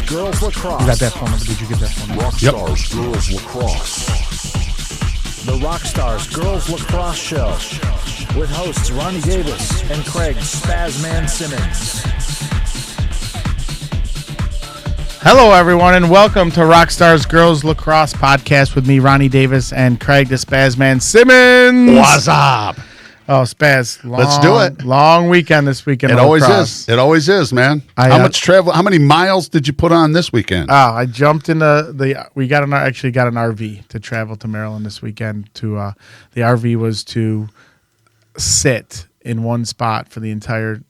Girls Lacrosse. You got that phone number? Did you get that phone number? Rockstars Girls Lacrosse. The Rockstars Girls Lacrosse Show with hosts Ronnie Davis and Craig Spazman Simmons. Hello, everyone, and welcome to Rockstars Girls Lacrosse Podcast with me, Ronnie Davis, and Craig the Spazman Simmons. What's up? Oh, Spaz, Let's do it. Long weekend this weekend. It always is. It always is, man. How much travel? How many miles did you put on this weekend? I jumped in we got an RV to travel to Maryland this weekend. The RV was to sit in one spot for the entire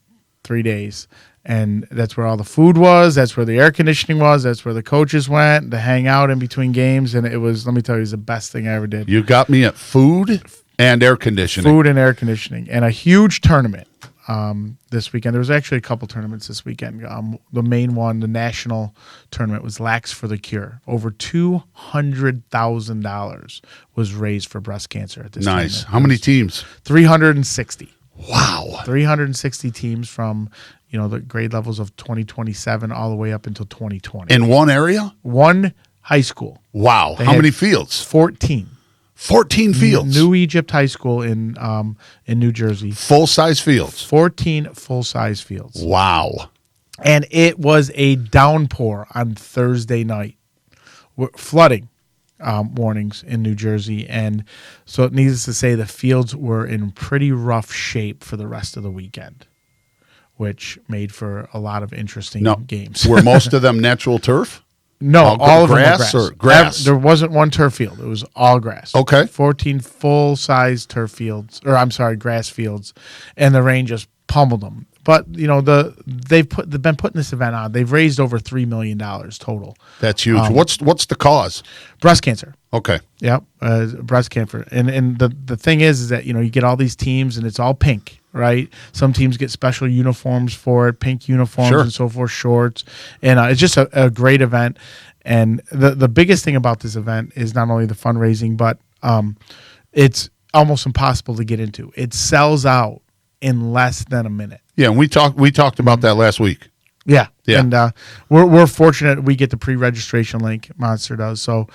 3 days. And that's where all the food was. That's where the air conditioning was. That's where the coaches went to hang out in between games. And it was, let me tell you, it was the best thing I ever did. You got me at food and air conditioning. Food and air conditioning. And a huge tournament this weekend. There was actually a couple tournaments this weekend. The main one, the national tournament, was LAX for the Cure. Over $200,000 was raised for breast cancer at this tournament. Nice. How many teams? 360. Wow. 360 teams from the grade levels of 2027 all the way up until 2020. In one area? One high school. Wow. How many fields? 14. 14 fields. New Egypt High School in New Jersey. Full-size fields. 14 full-size fields. Wow. And it was a downpour on Thursday night. Flooding warnings in New Jersey. And so it needless to say the fields were in pretty rough shape for the rest of the weekend, which made for a lot of interesting games. Were most of them natural turf? No, all of them were grass. Or grass? There wasn't one turf field. It was all grass. Okay. 14 full-size grass fields, and the rain just pummeled them. But they've been putting this event on. They've raised over $3 million total. That's huge. What's the cause? Breast cancer. Okay. Yep, breast cancer. And the thing is that you get all these teams and it's all pink. Right, some teams get special uniforms for it, pink uniforms and so forth, shorts, and it's just a great event. And the biggest thing about this event is not only the fundraising, but it's almost impossible to get into. It sells out in less than a minute. Yeah, and we talked about that last week. Yeah. And we're fortunate we get the pre-registration link. Monster does. So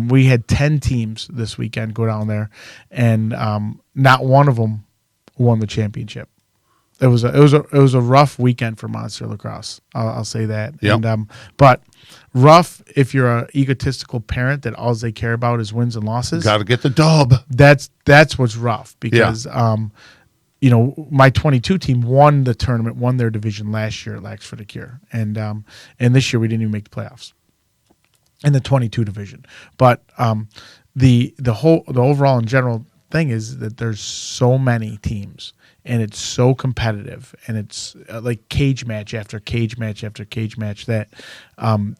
we had 10 teams this weekend go down there, and not one of them won the championship. It was a rough weekend for Monster Lacrosse. I'll say that. Yep. And but rough if you're an egotistical parent that all they care about is wins and losses. Got to get the dub. That's what's rough because my 22 team won the tournament, won their division last year at LAX for the Cure, and this year we didn't even make the playoffs in the 22 division. But the overall and general thing is that there's so many teams and it's so competitive and it's like cage match after cage match after cage match that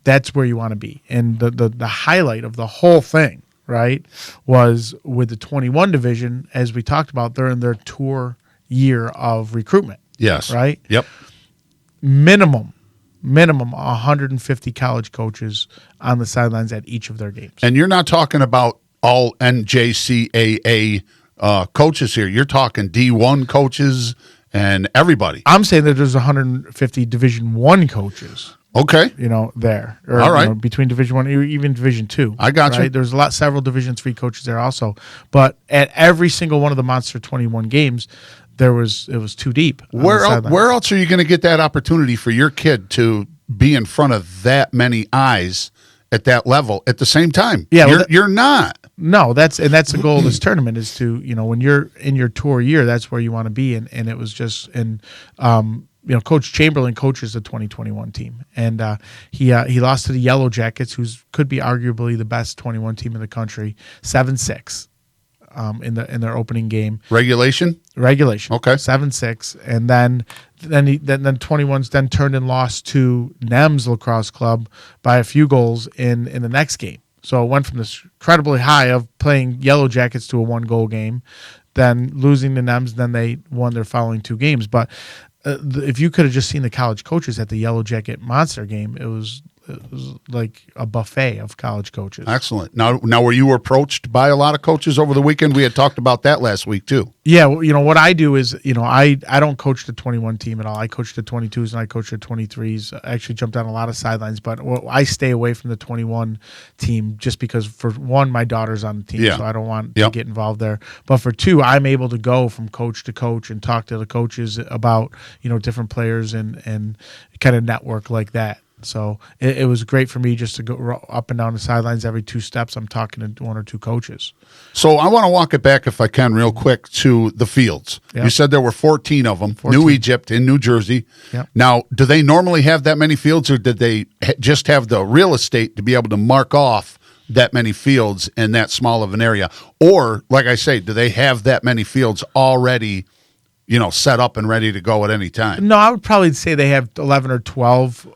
that's where you want to be. And the highlight of the whole thing, right, was with the 21 division, as we talked about, they're in their tour year of recruitment. Yes. Right? Yep. Minimum 150 college coaches on the sidelines at each of their games. And you're not talking about all NJCAA coaches here. You're talking D1 coaches and everybody. I'm saying that there's 150 Division I coaches. Okay. There. Or, all right. Between Division I, even Division II. I got you. There's several Division III coaches there also. But at every single one of the Monster 21 games, it was too deep. Where else are you going to get that opportunity for your kid to be in front of that many eyes at that level at the same time? Yeah, you're not. No, that's the goal of this tournament is to, when you're in your tour year, that's where you want to be. And it was just, Coach Chamberlain coaches the 2021 team. And he lost to the Yellow Jackets, who could be arguably the best 21 team in the country, 7-6 in their opening game. Regulation. Okay. 7-6. And then 21's then turned and lost to NEMS Lacrosse Club by a few goals in the next game. So it went from this incredibly high of playing Yellow Jackets to a 1-goal game, then losing to NEMS, then they won their following 2 games. But if you could have just seen the college coaches at the Yellow Jacket Monster game, it was like a buffet of college coaches. Excellent. Now, were you approached by a lot of coaches over the weekend? We had talked about that last week too. Yeah, well, what I do is, I don't coach the 21 team at all. I coach the 22s and I coach the 23s. I actually jumped on a lot of sidelines, but I stay away from the 21 team just because, for one, my daughter's on the team, so I don't want to get involved there. But for two, I'm able to go from coach to coach and talk to the coaches about, different players and kind of network like that. So it was great for me just to go up and down the sidelines. Every 2 steps, I'm talking to 1 or 2 coaches. So I want to walk it back, if I can, real quick to the fields. Yep. You said there were 14 of them. 14. New Egypt in New Jersey. Yep. Now, do they normally have that many fields, or did they just have the real estate to be able to mark off that many fields in that small of an area? Or, like I say, do they have that many fields already set up and ready to go at any time? No, I would probably say they have 11 or 12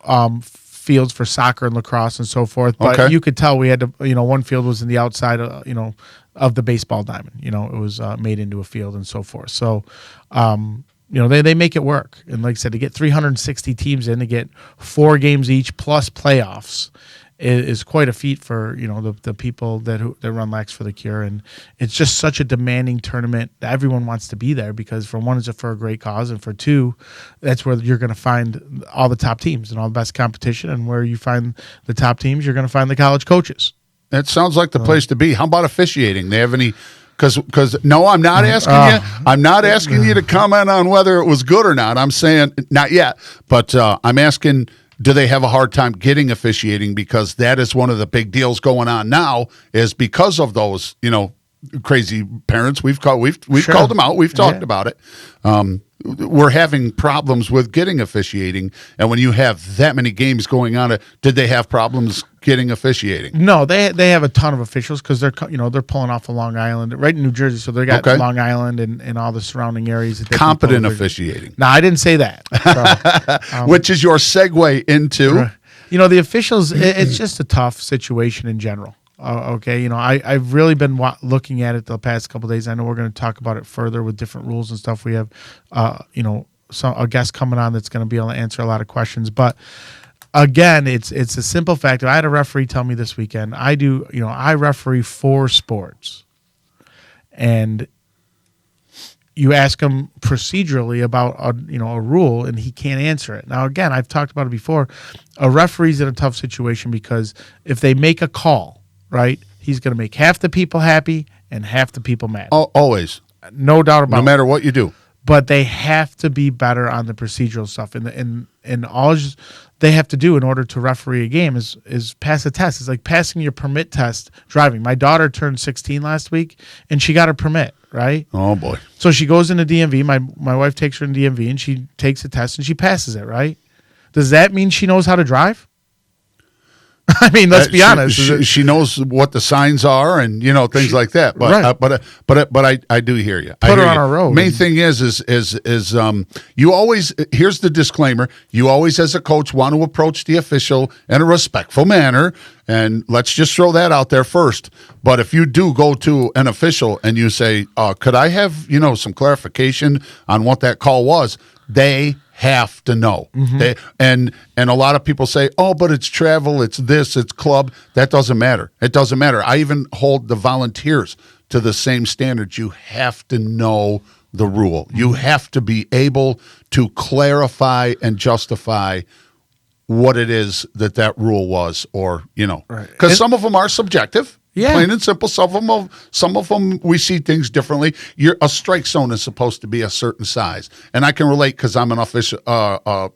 fields for soccer and lacrosse and so forth. But you could tell we had to, one field was in the outside, of the baseball diamond. It was made into a field and so forth. So, they make it work. And like I said, to get 360 teams in, to get 4 games each plus playoffs is quite a feat for the people that run LAX for the Cure, and it's just such a demanding tournament that everyone wants to be there, because for one, it's for a great cause, and for two, that's where you're going to find all the top teams and all the best competition, and where you find the top teams, you're going to find the college coaches. That sounds like the place to be. How about officiating? They have any? Because no, I'm not asking you. I'm not asking you to comment on whether it was good or not. I'm saying not yet, but I'm asking, do they have a hard time getting officiating? Because that is one of the big deals going on now, is because of those, crazy parents. We've called them out. We've talked about it. We're having problems with getting officiating. And when you have that many games going on, did they have problems getting officiating? No, they have a ton of officials, because they're pulling off of Long Island, right in New Jersey. So they got Long Island and all the surrounding areas. Competent officiating. No, I didn't say that. So, which is your segue into? The officials, it's just a tough situation in general. I've really been looking at it the past couple of days. I know we're going to talk about it further with different rules and stuff. We have, a guest coming on that's going to be able to answer a lot of questions. But again, it's a simple fact. I had a referee tell me this weekend, I referee 4 sports, and you ask him procedurally about a rule, and he can't answer it. Now, again, I've talked about it before. A referee's in a tough situation, because if they make a call, right, he's going to make half the people happy and half the people mad. Oh, always. No doubt about it. No matter what you do. But they have to be better on the procedural stuff. And all they have to do in order to referee a game is pass a test. It's like passing your permit test driving. My daughter turned 16 last week, and she got her permit, right? Oh, boy. So she goes into DMV. My wife takes her in DMV, and she takes a test, and she passes it, right? Does that mean she knows how to drive? I mean, let's be honest. She knows what the signs are and things like that. But but I do hear you. Put her on a road. Main thing is you always, here's the disclaimer. You always, as a coach, want to approach the official in a respectful manner, and let's just throw that out there first. But if you do go to an official and you say, "Could I have some clarification on what that call was?" They have to know. Mm-hmm. And a lot of people say, "Oh, but it's travel, it's this, it's club." That doesn't matter. It doesn't matter. I even hold the volunteers to the same standards. You have to know the rule. Mm-hmm. You have to be able to clarify and justify what it is that rule was, or because some of them are subjective. Yeah. Plain and simple. Some of them we see things differently. A strike zone is supposed to be a certain size, and I can relate because I'm an official, a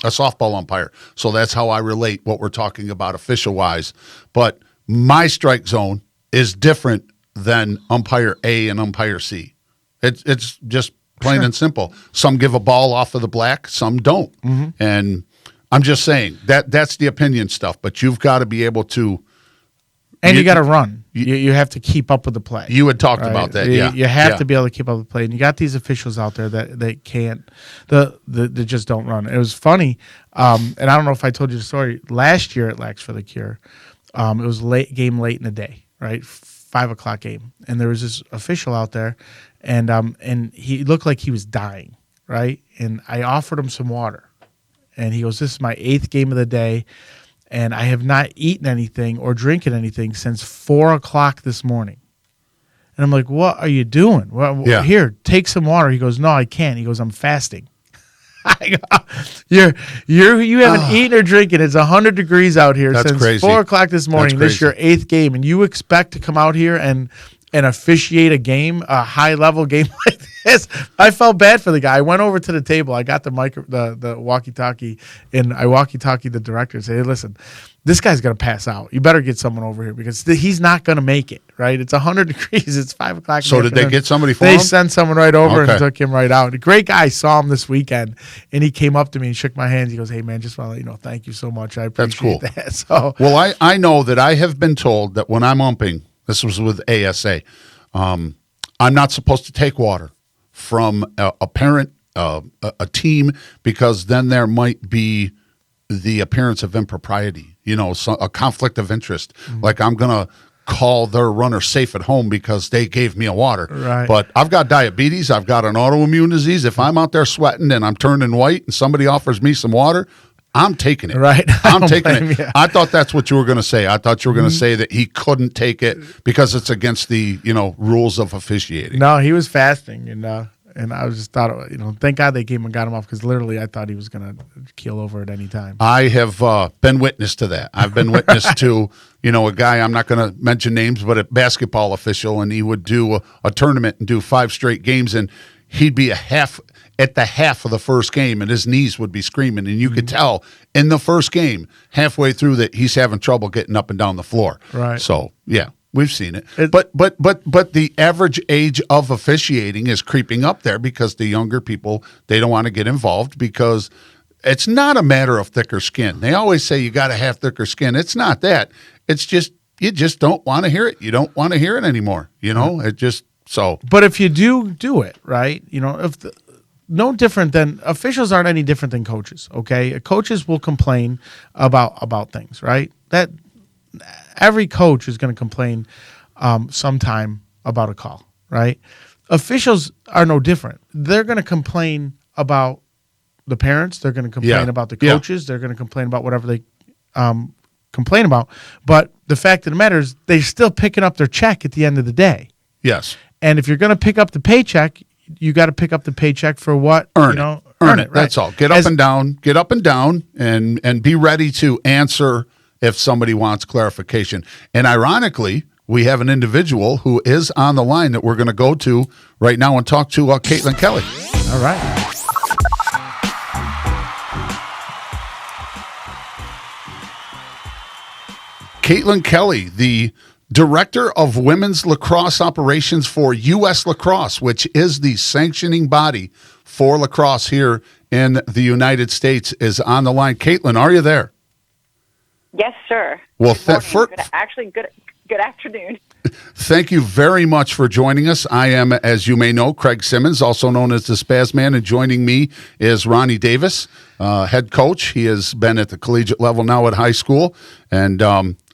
softball umpire. So that's how I relate what we're talking about official wise. But my strike zone is different than umpire A and umpire C. It's just plain and simple. Some give a ball off of the black, some don't, and I'm just saying that's the opinion stuff. But you've got to be able to. And you got to run. You have to keep up with the play. You had talked about that, yeah. You have to be able to keep up with the play. And you got these officials out there that can't, that just don't run. It was funny, and I don't know if I told you the story. Last year at LAX for the Cure, it was game late in the day, right? 5 o'clock game. And there was this official out there, and he looked like he was dying, right? And I offered him some water. And he goes, "This is my 8th game of the day." and I have not eaten anything or drinking anything since 4 o'clock this morning. And I'm like, what are you doing? Well, here, take some water. He goes, no, I can't. He goes, I'm fasting. I go, you haven't eaten or drinking. It's 100 degrees out here since crazy. 4 o'clock this morning. This is your 8th game, and you expect to come out here and officiate a game, a high-level game like this. I felt bad for the guy. I went over to the table. I got the walkie-talkie, and I walkie-talkie the director and say, hey, listen, this guy's going to pass out. You better get someone over here because he's not going to make it, right? It's 100 degrees. It's 5 o'clock. So did they get somebody for him? They sent someone right over and took him right out. A great guy. Saw him this weekend, and he came up to me and shook my hand. He goes, hey, man, just want to let you know, thank you so much. I appreciate that. So, well, I know that I have been told that when I'm umping, this was with ASA, I'm not supposed to take water from a parent, a team, because then there might be the appearance of impropriety, a conflict of interest. Mm-hmm. Like I'm going to call their runner safe at home because they gave me a water. Right. But I've got diabetes. I've got an autoimmune disease. If I'm out there sweating and I'm turning white and somebody offers me some water, I'm taking it. Right. I'm taking it. You. I thought that's what you were going to say. I thought you were going to say that he couldn't take it because it's against the, rules of officiating. No, he was fasting, and I was just thought, thank God they came and got him off because literally I thought he was going to keel over at any time. I have been witness to that. I've been witness to, a guy, I'm not going to mention names, but a basketball official, and he would do a tournament and do 5 straight games, and he'd be at the half of the first game, and his knees would be screaming, and you could tell in the first game, halfway through, that he's having trouble getting up and down the floor. Right. So, yeah, we've seen it. But the average age of officiating is creeping up there because the younger people, they don't want to get involved because it's not a matter of thicker skin. They always say you got to have thicker skin. It's not that. It's just you just don't want to hear it. You don't want to hear it anymore. It just so. But if you do it right, no different than officials aren't any different than coaches. Okay, coaches will complain about things, right? That every coach is going to complain sometime about a call, right? Officials are no different. They're going to complain about the parents. They're going to complain about the coaches. They're going to complain about whatever they complain about. But the fact of the matter is, they're still picking up their check at the end of the day. Yes. And if you're going to pick up the paycheck, you got to pick up the paycheck for what? Earn it. Right? That's all. Get up and down, and be ready to answer if somebody wants clarification. And ironically, we have an individual who is on the line that we're going to go to right now and talk to Caitlin Kelley. All right. Caitlin Kelley, the Director of Women's Lacrosse Operations for US Lacrosse, which is the sanctioning body for lacrosse here in the United States, is on the line. Caitlin, are you there? Yes, sir. Well, good afternoon. Thank you very much for joining us. I am, as you may know, Craig Simmons, also known as the Spazman, and joining me is Ronnie Davis, head coach. He has been at the collegiate level now at high school. And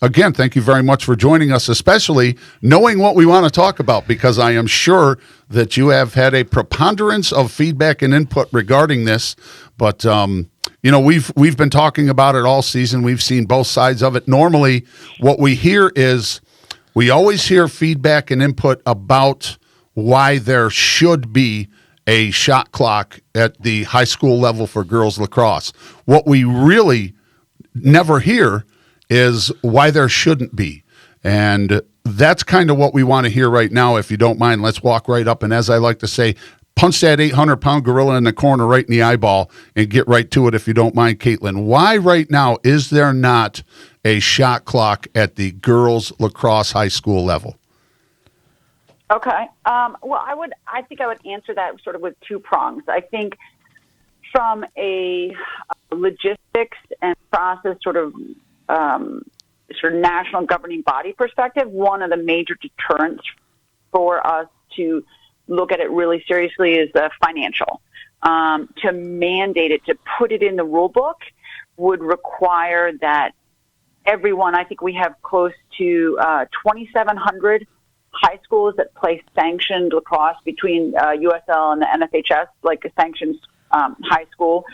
again, thank you very much for joining us, especially knowing what we want to talk about, because I am sure that you have had a preponderance of feedback and input regarding this. But we've been talking about it all season. We've seen both sides of it. Normally, what we hear is we always hear feedback and input about why there should be a shot clock at the high school level for girls lacrosse. What we really never hear is why there shouldn't be. And that's kind of what we want to hear right now. If you don't mind, let's walk right up. And as I like to say, punch that 800-pound gorilla in the corner right in the eyeball and get right to it if you don't mind, Caitlin. Why right now is there not a shot clock at the girls lacrosse high school level? Okay. Well, I think I would answer that sort of with 2 prongs. I think from a logistics and process sort of national governing body perspective, one of the major deterrents for us to look at it really seriously is the financial. To mandate it, to put it in the rule book would require that everyone, I think we have close to 2,700 high schools that play sanctioned lacrosse between USL and the NFHS, like a sanctioned high school.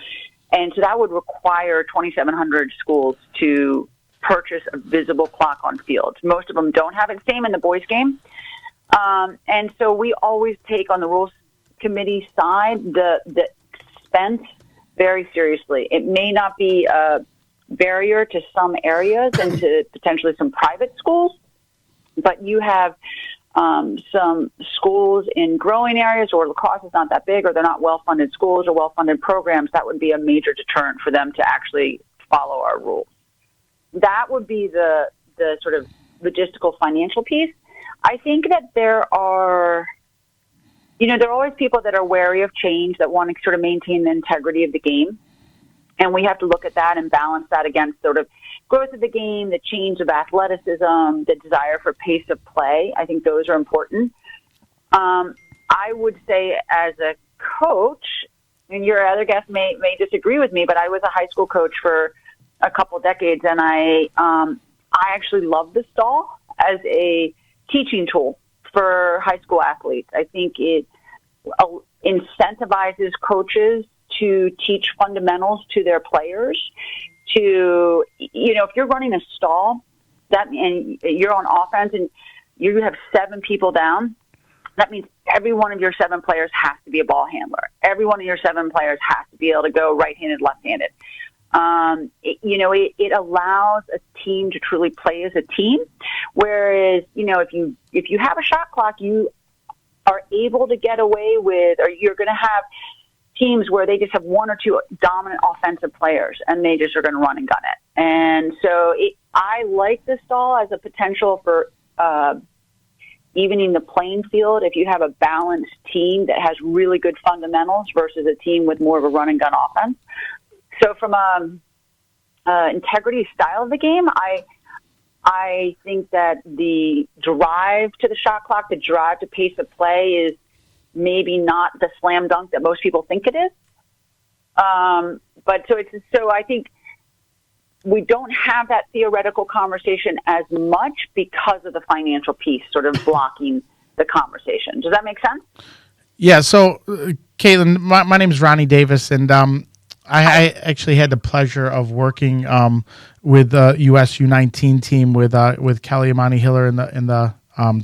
And so that would require 2,700 schools to purchase a visible clock on field. Most of them don't have it. Same in the boys' game. And so we always take on the rules committee side the expense very seriously. It may not be a barrier to some areas and to potentially some private schools, but you have some schools in growing areas where lacrosse is not that big, or they're not well-funded schools or well-funded programs. That would be a major deterrent for them to actually follow our rules. That would be the sort of logistical financial piece. I think that there are always people that are wary of change, that want to sort of maintain the integrity of the game. And we have to look at that and balance that against sort of growth of the game, the change of athleticism, the desire for pace of play. I think those are important. I would say as a coach, and your other guests may disagree with me, but I was a high school coach for a couple decades, and I actually love the stall as a teaching tool for high school athletes. I think it incentivizes coaches to teach fundamentals to their players. To, if you're running a stall and you're on offense and you have 7 people down, that means every one of your 7 players has to be a ball handler. Every one of your 7 players has to be able to go right-handed, left-handed. It allows a team to truly play as a team. Whereas, if you have a shot clock, you are able to get away with, or you're going to have teams where they just have 1 or 2 dominant offensive players, and they just are going to run and gun it. And so I like the stall as a potential for evening the playing field if you have a balanced team that has really good fundamentals versus a team with more of a run and gun offense. So from a integrity style of the game, I think that the drive to the shot clock, the drive to pace of play is maybe not the slam dunk that most people think it is. So I think we don't have that theoretical conversation as much because of the financial piece sort of blocking the conversation. Does that make sense? Yeah. So, Caitlin, my name is Ronnie Davis, and I actually had the pleasure of working with the US U19 team with Kelley Amani Hiller in the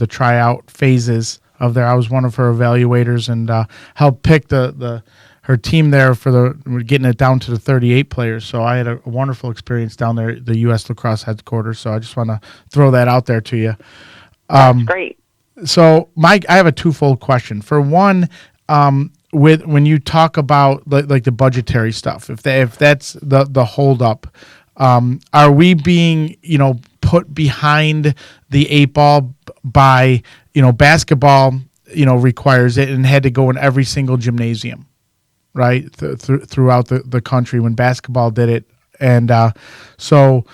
tryout phases of there. I was one of her evaluators and helped pick her team there for getting it down to the 38 players. So I had a wonderful experience down there at the US Lacrosse headquarters. So I just want to throw that out there to you. That's great. So I have a twofold question. For one, when you talk about like the budgetary stuff, if that's the holdup, are we being put behind the 8 ball by basketball requires it and had to go in every single gymnasium, right, throughout the country when basketball did it, and so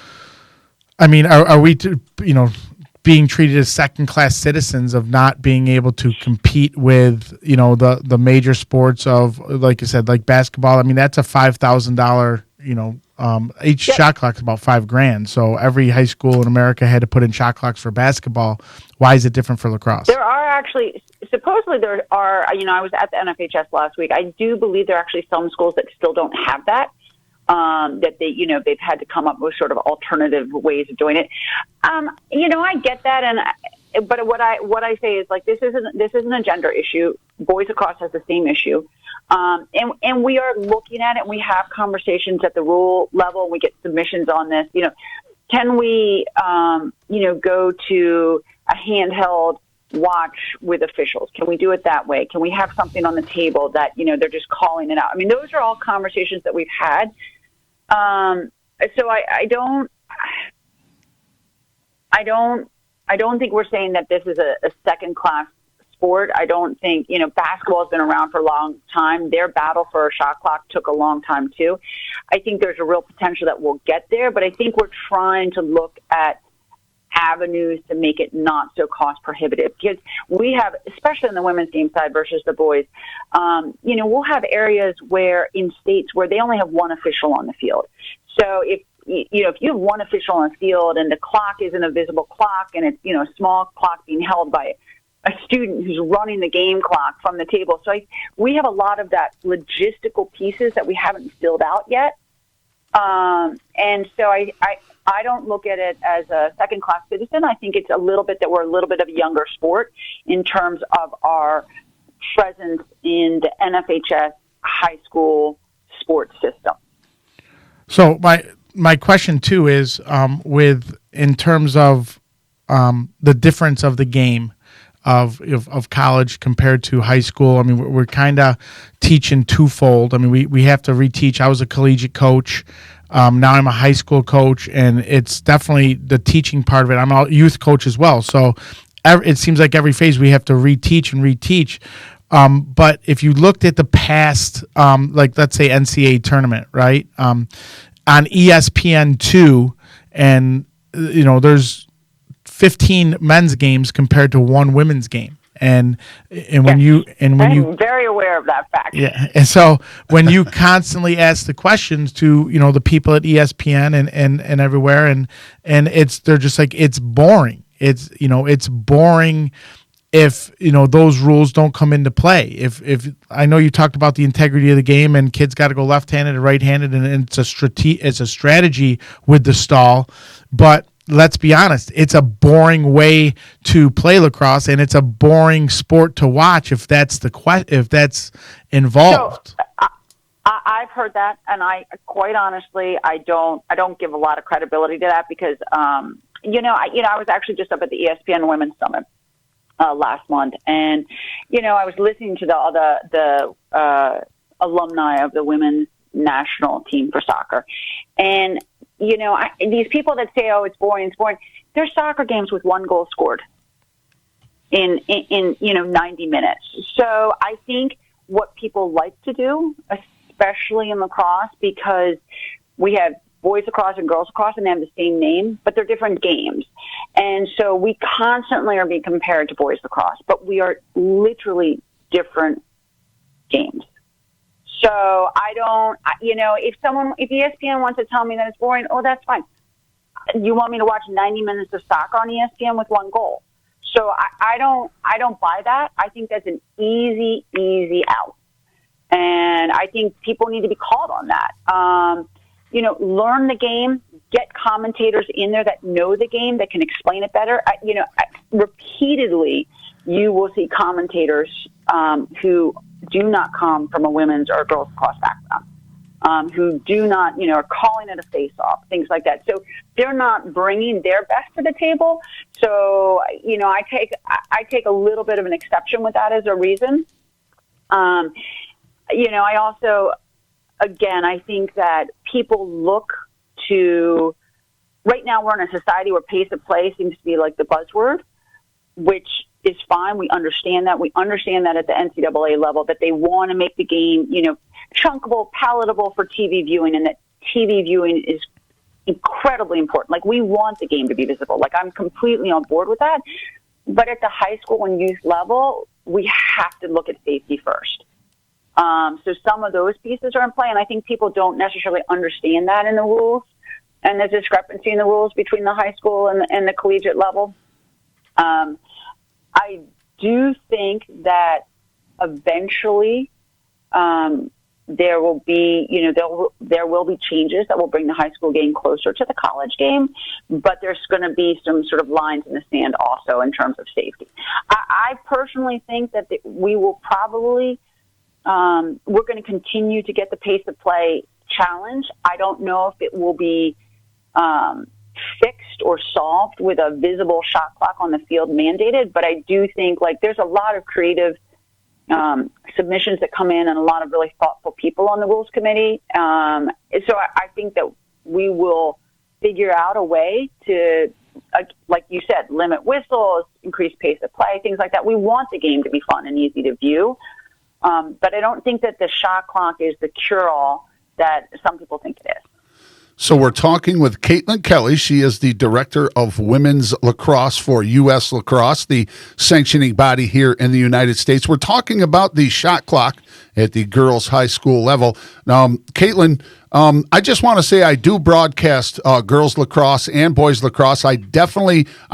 I mean, are we being treated as second-class citizens of not being able to compete with, the major sports of, like I said, like basketball? I mean, that's a $5,000, each shot clock's about $5,000. So every high school in America had to put in shot clocks for basketball. Why is it different for lacrosse? There are actually, supposedly there are, I was at the NFHS last week. I do believe there are actually some schools that still don't have that. That they've had to come up with sort of alternative ways of doing it. I get that, but what I say is, like, this isn't a gender issue. Boys lacrosse has the same issue, and we are looking at it. We have conversations at the rule level. We get submissions on this. Can we go to a handheld watch with officials? Can we do it that way? Can we have something on the table that they're just calling it out? I mean, those are all conversations that we've had. So I don't think we're saying that this is a second class sport. I don't think, basketball has been around for a long time. Their battle for a shot clock took a long time too. I think there's a real potential that we'll get there, but I think we're trying to look at avenues to make it not so cost prohibitive, because we have, especially on the women's game side versus the boys, we'll have areas where in states where they only have one official on the field. So if you have one official on the field and the clock isn't a visible clock, and it's a small clock being held by a student who's running the game clock from the table. So we have a lot of that logistical pieces that we haven't filled out yet. And so I don't look at it as a second-class citizen. I think it's a little bit that we're a little bit of a younger sport in terms of our presence in the NFHS high school sports system. So my question too is in terms of the difference of the game of college compared to high school. I mean, we're kind of teaching twofold. I mean, we have to reteach. I was a collegiate coach. Now I'm a high school coach, and it's definitely the teaching part of it. I'm a youth coach as well. So it seems like every phase we have to reteach and reteach. But if you looked at the past, like let's say NCAA tournament, right, on ESPN2, and there's 15 men's games compared to one women's game. And when I'm very aware of that fact. Yeah. And so when you constantly ask the questions to, the people at ESPN and everywhere, and they're just like, it's boring. It's boring if, those rules don't come into play. If I know you talked about the integrity of the game and kids got to go left-handed or right-handed, and it's a strategy with the stall, but let's be honest, it's a boring way to play lacrosse, and it's a boring sport to watch if that's involved. So, I've heard that, and I quite honestly, I don't give a lot of credibility to that because, I was actually just up at the ESPN Women's Summit last month, and I was listening to the alumni of the women's national team for soccer, and these people that say, "Oh, it's boring," There's soccer games with one goal scored in 90 minutes. So I think what people like to do, especially in lacrosse, because we have boys lacrosse and girls lacrosse, and they have the same name, but they're different games. And so we constantly are being compared to boys lacrosse, but we are literally different games. So I don't, if ESPN wants to tell me that it's boring, that's fine. You want me to watch 90 minutes of soccer on ESPN with one goal? So I don't buy that. I think that's an easy out. And I think people need to be called on that. Learn the game, get commentators in there that know the game, that can explain it better. Repeatedly, you will see commentators who do not come from a women's or a girls' lacrosse background, who do not, are calling it a face-off, things like that. So they're not bringing their best to the table. So, I take a little bit of an exception with that as a reason. I also, again, I think that people look to, right now we're in a society where pace of play seems to be like the buzzword, which is fine. We understand that. We understand that at the NCAA level, that they want to make the game, chunkable, palatable for TV viewing, and that TV viewing is incredibly important. Like, we want the game to be visible. Like, I'm completely on board with that. But at the high school and youth level, we have to look at safety first. So some of those pieces are in play, and I think people don't necessarily understand that in the rules and the discrepancy in the rules between the high school and the collegiate level. I do think that eventually there will be, there will be changes that will bring the high school game closer to the college game, but there's going to be some sort of lines in the sand also in terms of safety. I personally think that we will probably, we're going to continue to get the pace of play challenge. I don't know if it will be fixed or solved with a visible shot clock on the field mandated, but I do think there's a lot of creative submissions that come in and a lot of really thoughtful people on the rules committee. So I think that we will figure out a way to, like you said, limit whistles, increase pace of play, things like that. We want the game to be fun and easy to view. But I don't think that the shot clock is the cure-all that some people think it is. So we're talking with Kelley. She is the director of women's lacrosse for US Lacrosse, the sanctioning body here in the United States. We're talking about the shot clock at the girls' high school level. Now, Caitlin, I just want to say I do broadcast girls lacrosse and boys lacrosse. I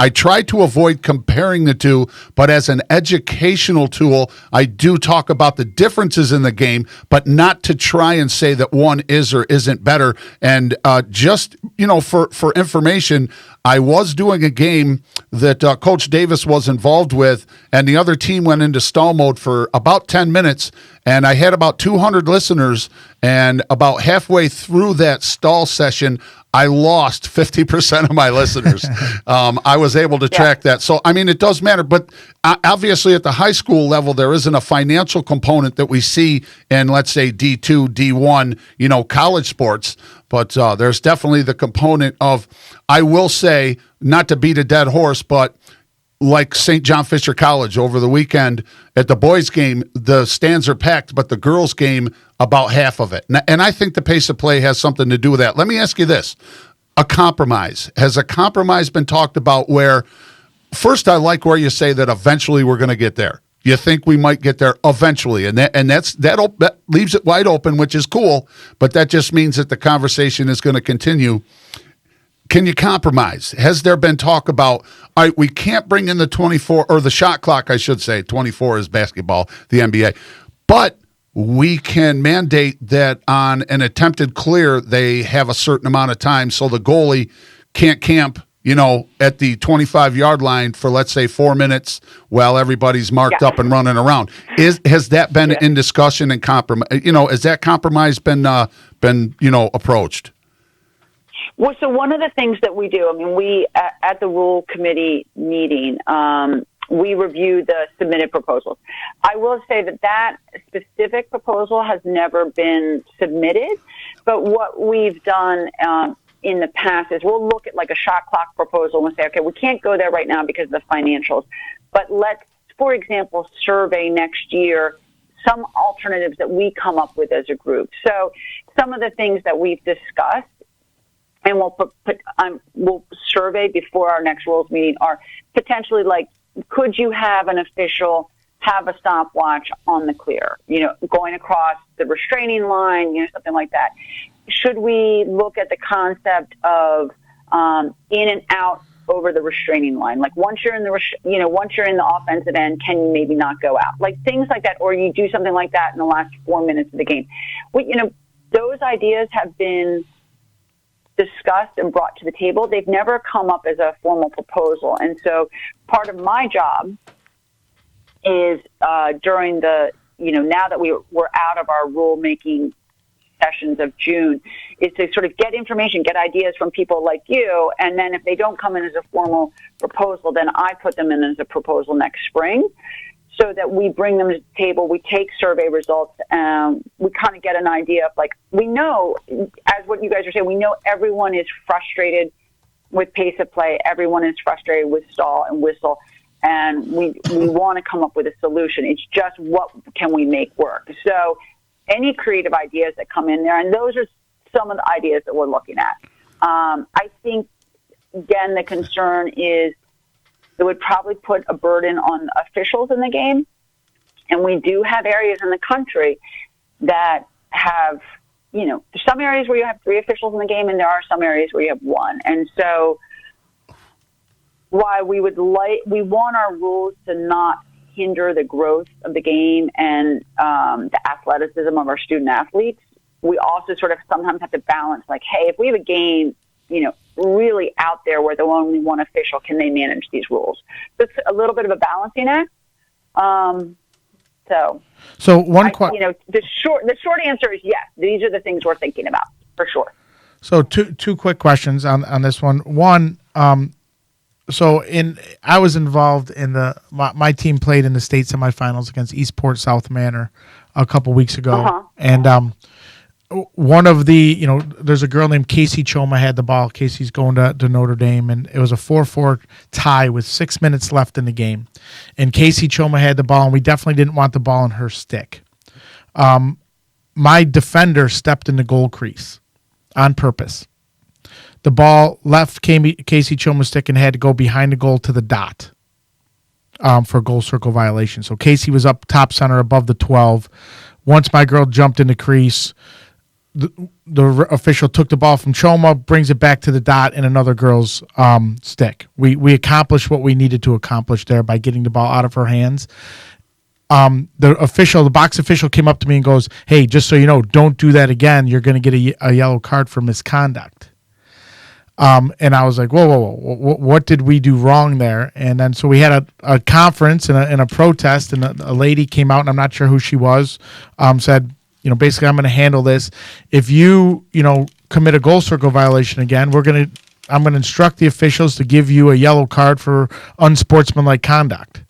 try to avoid comparing the two, but as an educational tool, I do talk about the differences in the game, but not to try and say that one is or isn't better. And just, for information, I was doing a game that Coach Davis was involved with, and the other team went into stall mode for about 10 minutes, and I had about 200 listeners, and about halfway through that stall session, I lost 50% of my listeners. I was able to track that. So, it does matter. But obviously at the high school level, there isn't a financial component that we see in, let's say, D2, D1, college sports. But there's definitely the component of, I will say, not to beat a dead horse, but like St. John Fisher College over the weekend at the boys' game, the stands are packed, but the girls' game, about half of it. And I think the pace of play has something to do with that. Let me ask you this. A compromise. Has a compromise been talked about where, first, I like where you say that eventually we're going to get there. You think we might get there eventually, and that leaves it wide open, which is cool, but that just means that the conversation is going to continue. Can you compromise? Has there been talk about, all right, we can't bring in the 24, or the shot clock, I should say, 24 is basketball, the NBA, but we can mandate that on an attempted clear, they have a certain amount of time so the goalie can't camp, at the 25-yard line for, let's say, 4 minutes while everybody's marked up and running around. Has that been in discussion and compromise? Has that compromise been approached? Well, so one of the things that we do, we at the rule committee meeting, we review the submitted proposals. I will say that specific proposal has never been submitted, but what we've done in the past is we'll look at like a shot clock proposal and say, okay, we can't go there right now because of the financials, but let's, for example, survey next year some alternatives that we come up with as a group. So some of the things that we've discussed, and we'll survey before our next rules meeting, are potentially like, could you have an official have a stopwatch on the clear, going across the restraining line, something like that. Should we look at the concept of in and out over the restraining line? Like once you're in once you're in the offensive end, can you maybe not go out? Like things like that, or you do something like that in the last 4 minutes of the game. Those ideas have been discussed and brought to the table. They've never come up as a formal proposal. And so part of my job is during the, now that we're out of our rulemaking sessions of June, is to sort of get information, get ideas from people like you. And then if they don't come in as a formal proposal, then I put them in as a proposal next spring, so that we bring them to the table. We take survey results. We kind of get an idea of, like, we know, as what you guys are saying, we know everyone is frustrated with pace of play. Everyone is frustrated with stall and whistle. And we want to come up with a solution. It's just, what can we make work? So any creative ideas that come in there, and those are some of the ideas that we're looking at. I think, again, the concern is it would probably put a burden on officials in the game. And we do have areas in the country that have, there's some areas where you have 3 officials in the game, and there are some areas where you have 1. And so while we want our rules to not hinder the growth of the game and the athleticism of our student athletes, we also sort of sometimes have to balance, like, hey, if we have a game, really out there where the only one official, can they manage these rules? So it's a little bit of a balancing act. So one question, the short answer is yes. These are the things we're thinking about for sure. So two quick questions on this one. One, I was involved in my team played in the state semifinals against Eastport South Manor a couple weeks ago, and one of the, there's a girl named Casey Choma had the ball. Casey's going to Notre Dame, and it was a 4-4 tie with 6 minutes left in the game. And Casey Choma had the ball, and we definitely didn't want the ball in her stick. My defender stepped in the goal crease on purpose. The ball left Casey Choma's stick and had to go behind the goal to the dot for a goal circle violation. So Casey was up top center above the 12. Once my girl jumped in the crease, the official took the ball from Choma, brings it back to the dot and another girl's stick. We accomplished what we needed to accomplish there by getting the ball out of her hands. The box official came up to me and goes, "Hey, just so you know, don't do that again. You're going to get a yellow card for misconduct." And I was like, whoa, what did we do wrong there? And then so we had a conference and a protest, and a lady came out, and I'm not sure who she was, said, basically, I'm going to handle this. If you commit a goal circle violation again, I'm going to instruct the officials to give you a yellow card for unsportsmanlike conduct.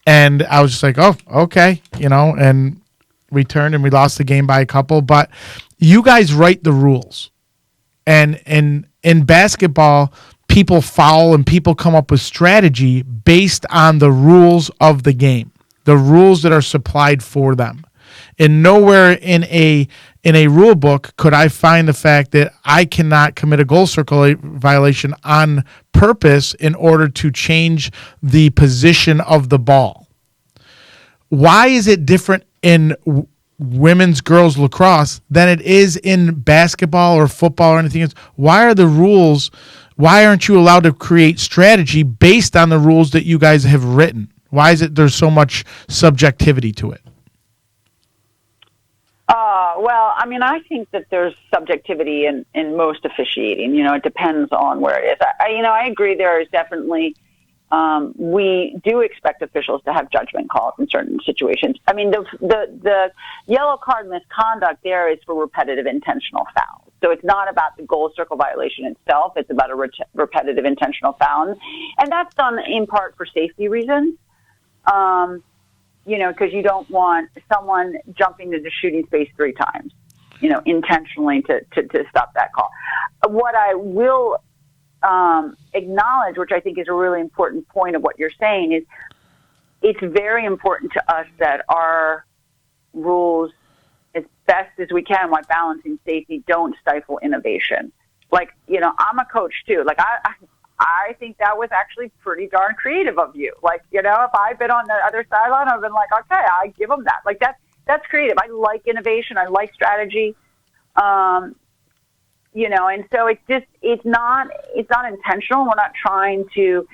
And I was just like, oh, okay, and we turned and we lost the game by a couple. But you guys write the rules. And in basketball, people foul and people come up with strategy based on the rules of the game, the rules that are supplied for them. And nowhere in a rule book could I find the fact that I cannot commit a goal circle violation on purpose in order to change the position of the ball. Why is it different in women's girls lacrosse than it is in basketball or football or anything else? Why are the rules? Why aren't you allowed to create strategy based on the rules that you guys have written? Why is it there's so much subjectivity to it? Well, I think that there's subjectivity in most officiating. It depends on where it is. I agree there is definitely, we do expect officials to have judgment calls in certain situations. The yellow card misconduct there is for repetitive intentional fouls. So it's not about the goal circle violation itself. It's about a repetitive intentional foul. And that's done in part for safety reasons. Because you don't want someone jumping to the shooting space 3 times, intentionally to stop that call. What I will acknowledge, which I think is a really important point of what you're saying, is it's very important to us that our rules, as best as we can while balancing safety, don't stifle innovation. I'm a coach too. I think that was actually pretty darn creative of you. If I'd been on the other sideline, I've been like, okay, I give them that. That's creative. I like innovation. I like strategy. And so it's not intentional. We're not trying to,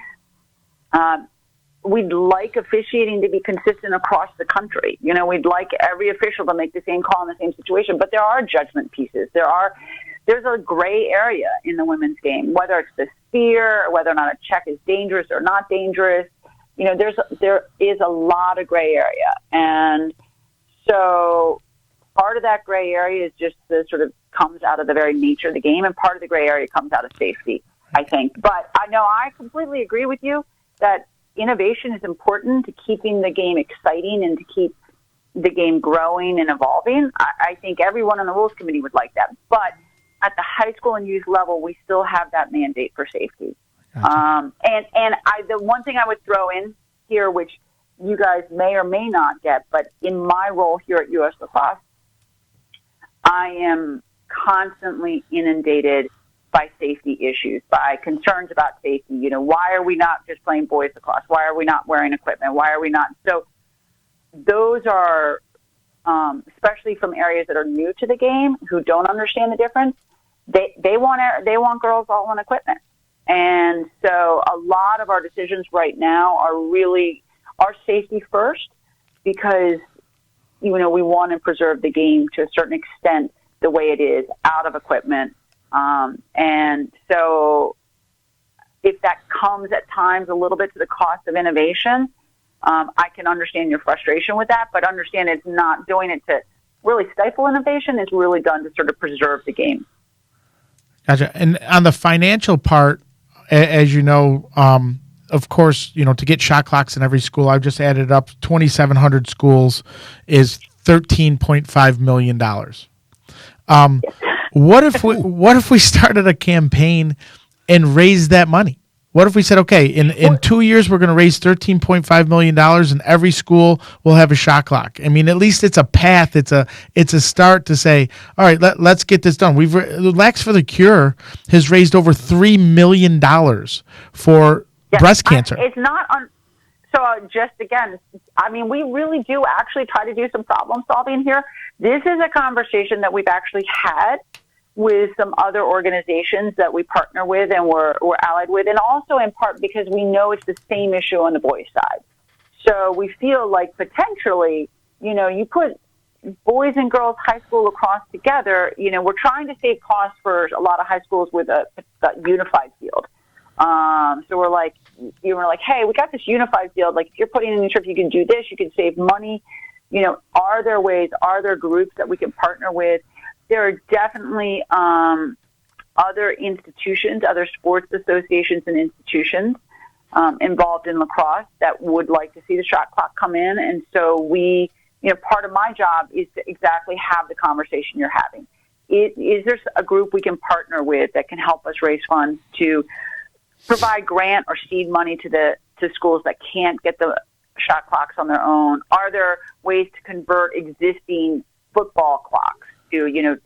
we'd like officiating to be consistent across the country. We'd like every official to make the same call in the same situation, but there are judgment pieces. There's a gray area in the women's game, whether it's the sphere, or whether or not a check is dangerous or not dangerous. There is a lot of gray area. And so part of that gray area is just the sort of comes out of the very nature of the game, and part of the gray area comes out of safety, I think. But I completely agree with you that innovation is important to keeping the game exciting and to keep the game growing and evolving. I think everyone on the rules committee would like that. But at the high school and youth level, we still have that mandate for safety. Gotcha. The one thing I would throw in here, which you guys may or may not get, but in my role here at US Lacrosse, I am constantly inundated by safety issues, by concerns about safety. Why are we not just playing boys lacrosse? Why are we not wearing equipment? Why are we not? So those are, especially from areas that are new to the game, who don't understand the difference. They want girls all on equipment. And so a lot of our decisions right now are safety first, because, we want to preserve the game to a certain extent the way it is out of equipment. And so if that comes at times a little bit to the cost of innovation, I can understand your frustration with that, but understand it's not doing it to really stifle innovation. It's really done to sort of preserve the game. Gotcha. And on the financial part, as you know, of course, to get shot clocks in every school, I've just added up 2,700 schools is $13.5 million. What if we started a campaign and raised that money? What if we said, okay, in 2 years, we're going to raise $13.5 million and every school will have a shot clock? At least it's a path. It's a start to say, all right, let's get this done. LAX for the Cure has raised over $3 million for breast cancer. It's not on. So just again, we really do actually try to do some problem solving here. This is a conversation that we've actually had with some other organizations that we partner with and we're allied with, and also in part because we know it's the same issue on the boys' side. So we feel like potentially, you put boys and girls high school lacrosse together, we're trying to save costs for a lot of high schools with a unified field. So we're like, hey, we got this unified field. Like, if you're putting in a trip, you can do this, you can save money. Are there ways, are there groups that we can partner with? There are definitely other institutions, other sports associations and institutions involved in lacrosse that would like to see the shot clock come in. And so part of my job is to exactly have the conversation you're having. Is there a group we can partner with that can help us raise funds to provide grant or seed money to schools that can't get the shot clocks on their own? Are there ways to convert existing football clocks to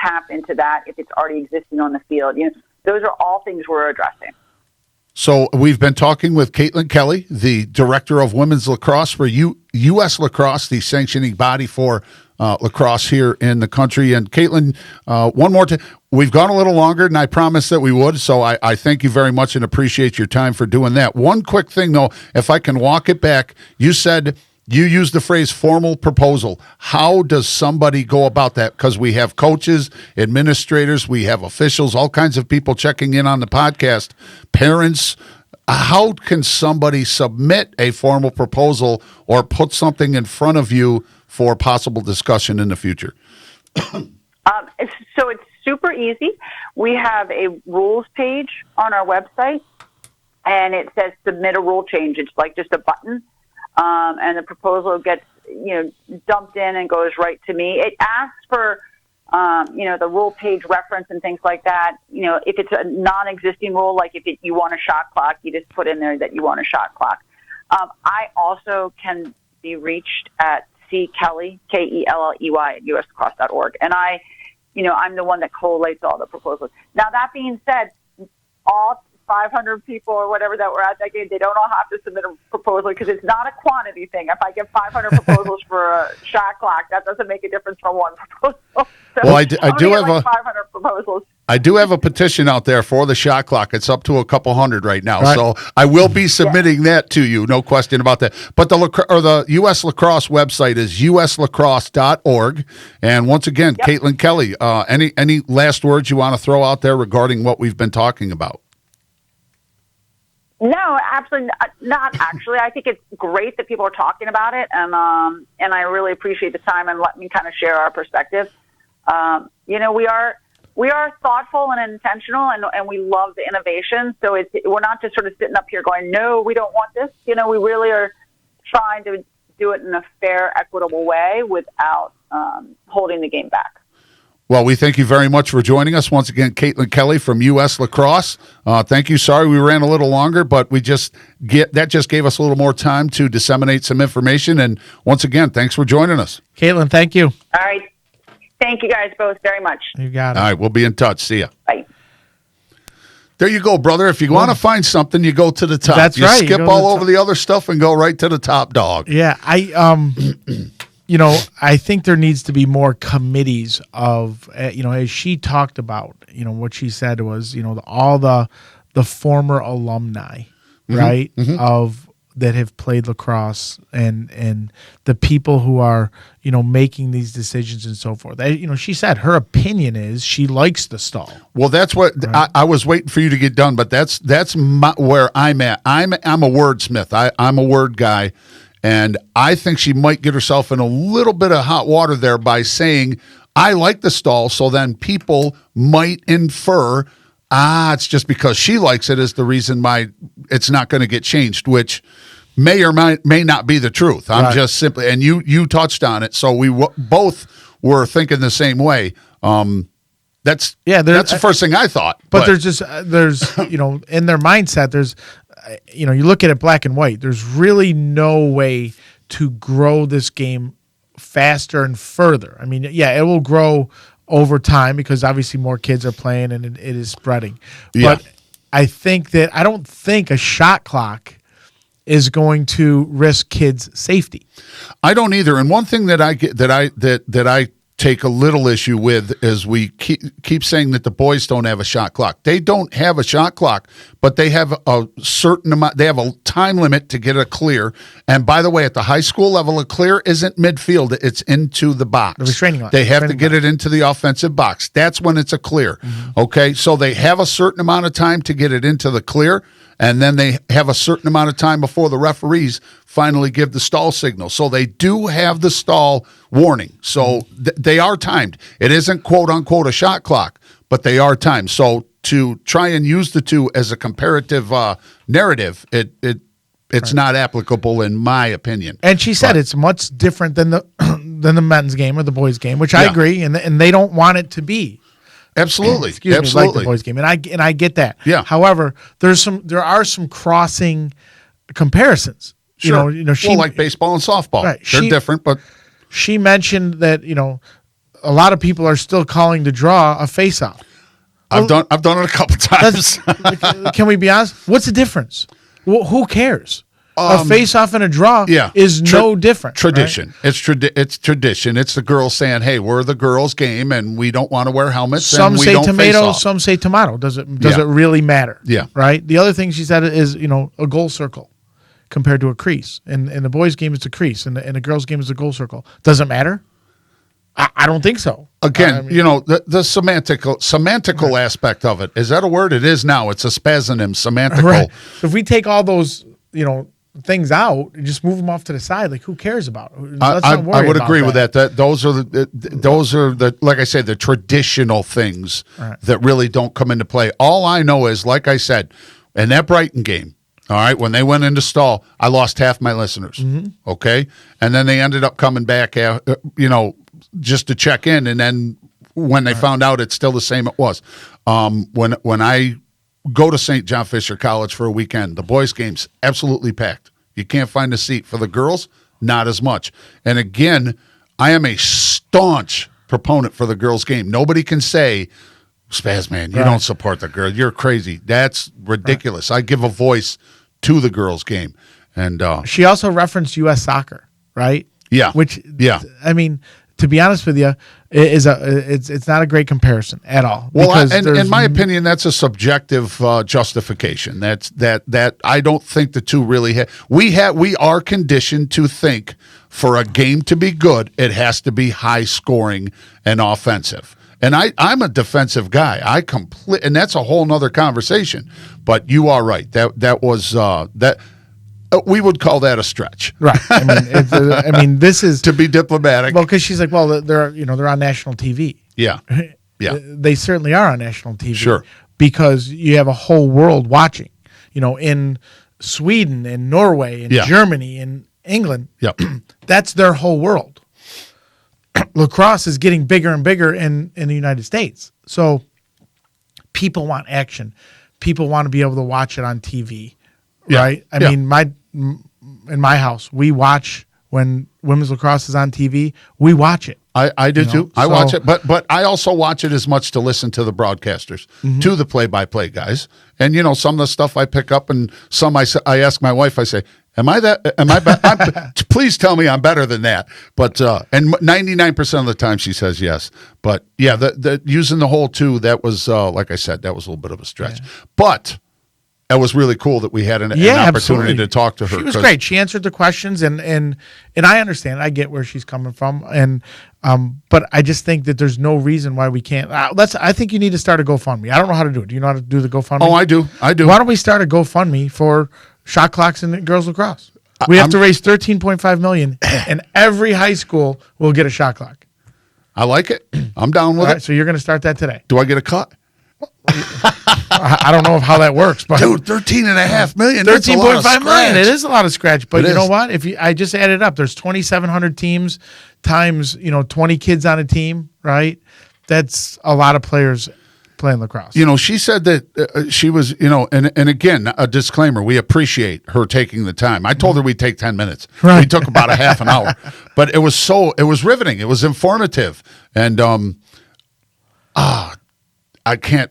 tap into that if it's already existing on the field? Those are all things we're addressing. So we've been talking with Kelley, the director of women's lacrosse for US Lacrosse, the sanctioning body for lacrosse here in the country. And Caitlin, one more time, we've gone a little longer than I promised that we would, so I thank you very much and appreciate your time for doing that. One quick thing, though, if I can walk it back, you said you used the phrase formal proposal. How does somebody go about that? Because we have coaches, administrators, we have officials, all kinds of people checking in on the podcast, parents. How can somebody submit a formal proposal or put something in front of you for possible discussion in the future? So it's super easy. We have a rules page on our website, and it says submit a rule change. It's like just a button. And the proposal gets, dumped in and goes right to me. It asks for, the rule page reference and things like that. If it's a non-existing rule, like if you want a shot clock, you just put in there that you want a shot clock. I also can be reached at Kelley, Kelley at uslacrosse.org. And I'm the one that collates all the proposals. Now, that being said, all 500 people or whatever that were at that game, they don't all have to submit a proposal because it's not a quantity thing. If I get 500 proposals for a shot clock, that doesn't make a difference for one proposal. So well, I do have 500 proposals. I do have a petition out there for the shot clock. It's up to a couple hundred right now, right. So I will be submitting that to you. No question about that. But the US Lacrosse website is uslacrosse.org. And once again, yep. Caitlin Kelley, any last words you want to throw out there regarding what we've been talking about? No, absolutely not. Actually, I think it's great that people are talking about it, and I really appreciate the time and let me kind of share our perspective. We are thoughtful and intentional, and we love the innovation. So we're not just sort of sitting up here going, no, we don't want this. We really are trying to do it in a fair, equitable way without holding the game back. Well, we thank you very much for joining us once again, Caitlin Kelley from US Lacrosse. Thank you. Sorry we ran a little longer, but that just gave us a little more time to disseminate some information. And once again, thanks for joining us. Caitlin, thank you. All right. Thank you guys both very much. You got it. All right, we'll be in touch. See ya. Bye. There you go, brother. If you want to find something, you go to the top. That's right. You skip all over the other stuff and go right to the top dog. Yeah, I think there needs to be more committees of, as she talked about, what she said was, all the former alumni, right, of that have played lacrosse and the people who are, making these decisions and so forth. She said her opinion is she likes the stall. Well, that's what right? I was waiting for you to get done, but that's where I'm at. I'm a wordsmith. I'm a word guy. And I think she might get herself in a little bit of hot water there by saying, I like the stall, so then people might infer, it's just because she likes it is the reason it's not going to get changed, which may or may not be the truth. I'm just simply, and you touched on it, so we both were thinking the same way. That's the first thing I thought. But there's in their mindset, you look at it black and white. There's really no way to grow this game faster and further. I mean, it will grow over time because obviously more kids are playing and it is spreading. Yeah. But I don't think a shot clock is going to risk kids' safety. I don't either. And one thing that I take a little issue with is we keep saying that the boys don't have a shot clock. They don't have a shot clock, but they have a certain amount. They have a time limit to get a clear. And by the way, at the high school level, a clear isn't midfield. It's into the box. The restraining line. They have to get it into the offensive box. That's when it's a clear. Mm-hmm. Okay, so they have a certain amount of time to get it into the clear, and then they have a certain amount of time before the referees finally give the stall signal. So they do have the stall warning. So they are timed. It isn't quote-unquote a shot clock, but they are timed. So to try and use the two as a comparative narrative, it's not applicable in my opinion. And she said it's much different than the men's game or the boys' game, which I agree, and they don't want it to be. Absolutely. Absolutely. Like the boys' game. And I get that. Yeah. However, there are some crossing comparisons. Sure. She, like baseball and softball. Right. They're different, but she mentioned that, a lot of people are still calling the draw a face-off. I've done it a couple times. Can we be honest? What's the difference? Well, who cares? A face-off and a draw is no different. Tradition. Right? It's tradition. It's the girls saying, "Hey, we're the girls' game, and we don't want to wear helmets." Some and we say don't tomato, face off. some say tomato. Does it really matter? Yeah. Right. The other thing she said is a goal circle compared to a crease. And in the boys' game, it's a crease, and the girls' game is a goal circle. Does it matter? I don't think so. Again, the semantical aspect of it. Is that a word? It is now. It's a spazonym, semantical. Right. So if we take all those, things out and just move them off to the side, like who cares about it? I would agree with that. Those are the like I said, the traditional things that really don't come into play. All I know is, like I said, in that Brighton game, all right, when they went into stall, I lost half my listeners. Mm-hmm. Okay, and then they ended up coming back, just to check in, and then when they found out it's still the same it was. When I go to St. John Fisher College for a weekend, the boys' game's absolutely packed. You can't find a seat. For the girls, not as much. And again, I am a staunch proponent for the girls' game. Nobody can say, Spazman, you don't support the girl. You're crazy. That's ridiculous. I give a voice to the girls' game. And she also referenced US soccer, right? Yeah. I mean, to be honest with you, it's not a great comparison at all. Well, in my opinion, that's a subjective justification. That I don't think the two really we are conditioned to think for a game to be good, it has to be high scoring and offensive. And I'm a defensive guy. And that's a whole nother conversation. But you are right. That was that. We would call that a stretch, right? I mean, this is to be diplomatic. Well, because she's like, well, they're on national TV. Yeah. They certainly are on national TV. Sure, because you have a whole world watching. In Sweden and Norway and Germany and England. Yep. That's their whole world. Lacrosse is getting bigger and bigger in the United States, so people want action. People want to be able to watch it on TV. Right. I mean, in my house, we watch when women's lacrosse is on TV. We watch it. I do too. I watch it, but I also watch it as much to listen to the broadcasters, to the play-by-play guys, and some of the stuff I pick up, and some I ask my wife. I say, "Am I please tell me I'm better than that." But and 99% of the time she says yes. But yeah, the using the whole two, that was like I said, that was a little bit of a stretch, but. It was really cool that we had an opportunity to talk to her. She was great. She answered the questions, and I understand. I get where she's coming from, and but I just think that there's no reason why we can't. I think you need to start a GoFundMe. I don't know how to do it. Do you know how to do the GoFundMe? Oh, I do. Why don't we start a GoFundMe for shot clocks in girls lacrosse? We have to raise $13.5 million, and every high school will get a shot clock. I like it. I'm down with it. So you're going to start that today. Do I get a cut? I don't know how that works, but dude, $13.5 million. $13.5 million. It is a lot of scratch, but you know what? I just added up, there's 2,700 teams times 20 kids on a team, right? That's a lot of players playing lacrosse. She said that she was, and again, a disclaimer: we appreciate her taking the time. I told her we'd take 10 minutes. Right. We took about a half an hour, but it was riveting. It was informative, and I can't.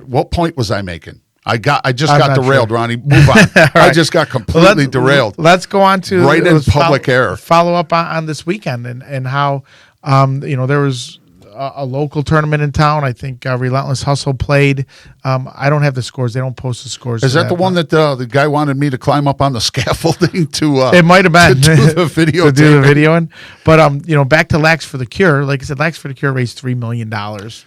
What point was I making? I just got derailed, sure. Ronnie. Move on. Right. I just got completely derailed. Let's go on to right in public air. Follow up on this weekend and how There was a local tournament in town. I think Relentless Hustle played. I don't have the scores. They don't post the scores. Is that the one that the guy wanted me to climb up on the scaffolding to? It might have been to do the video. to do the videoing. But back to Lax for the Cure. Like I said, Lax for the Cure raised $3 million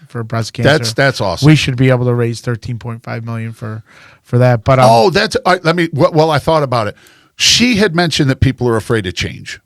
for breast cancer. That's awesome. We should be able to raise $13.5 million for that. But I thought about it. She had mentioned that people are afraid of change.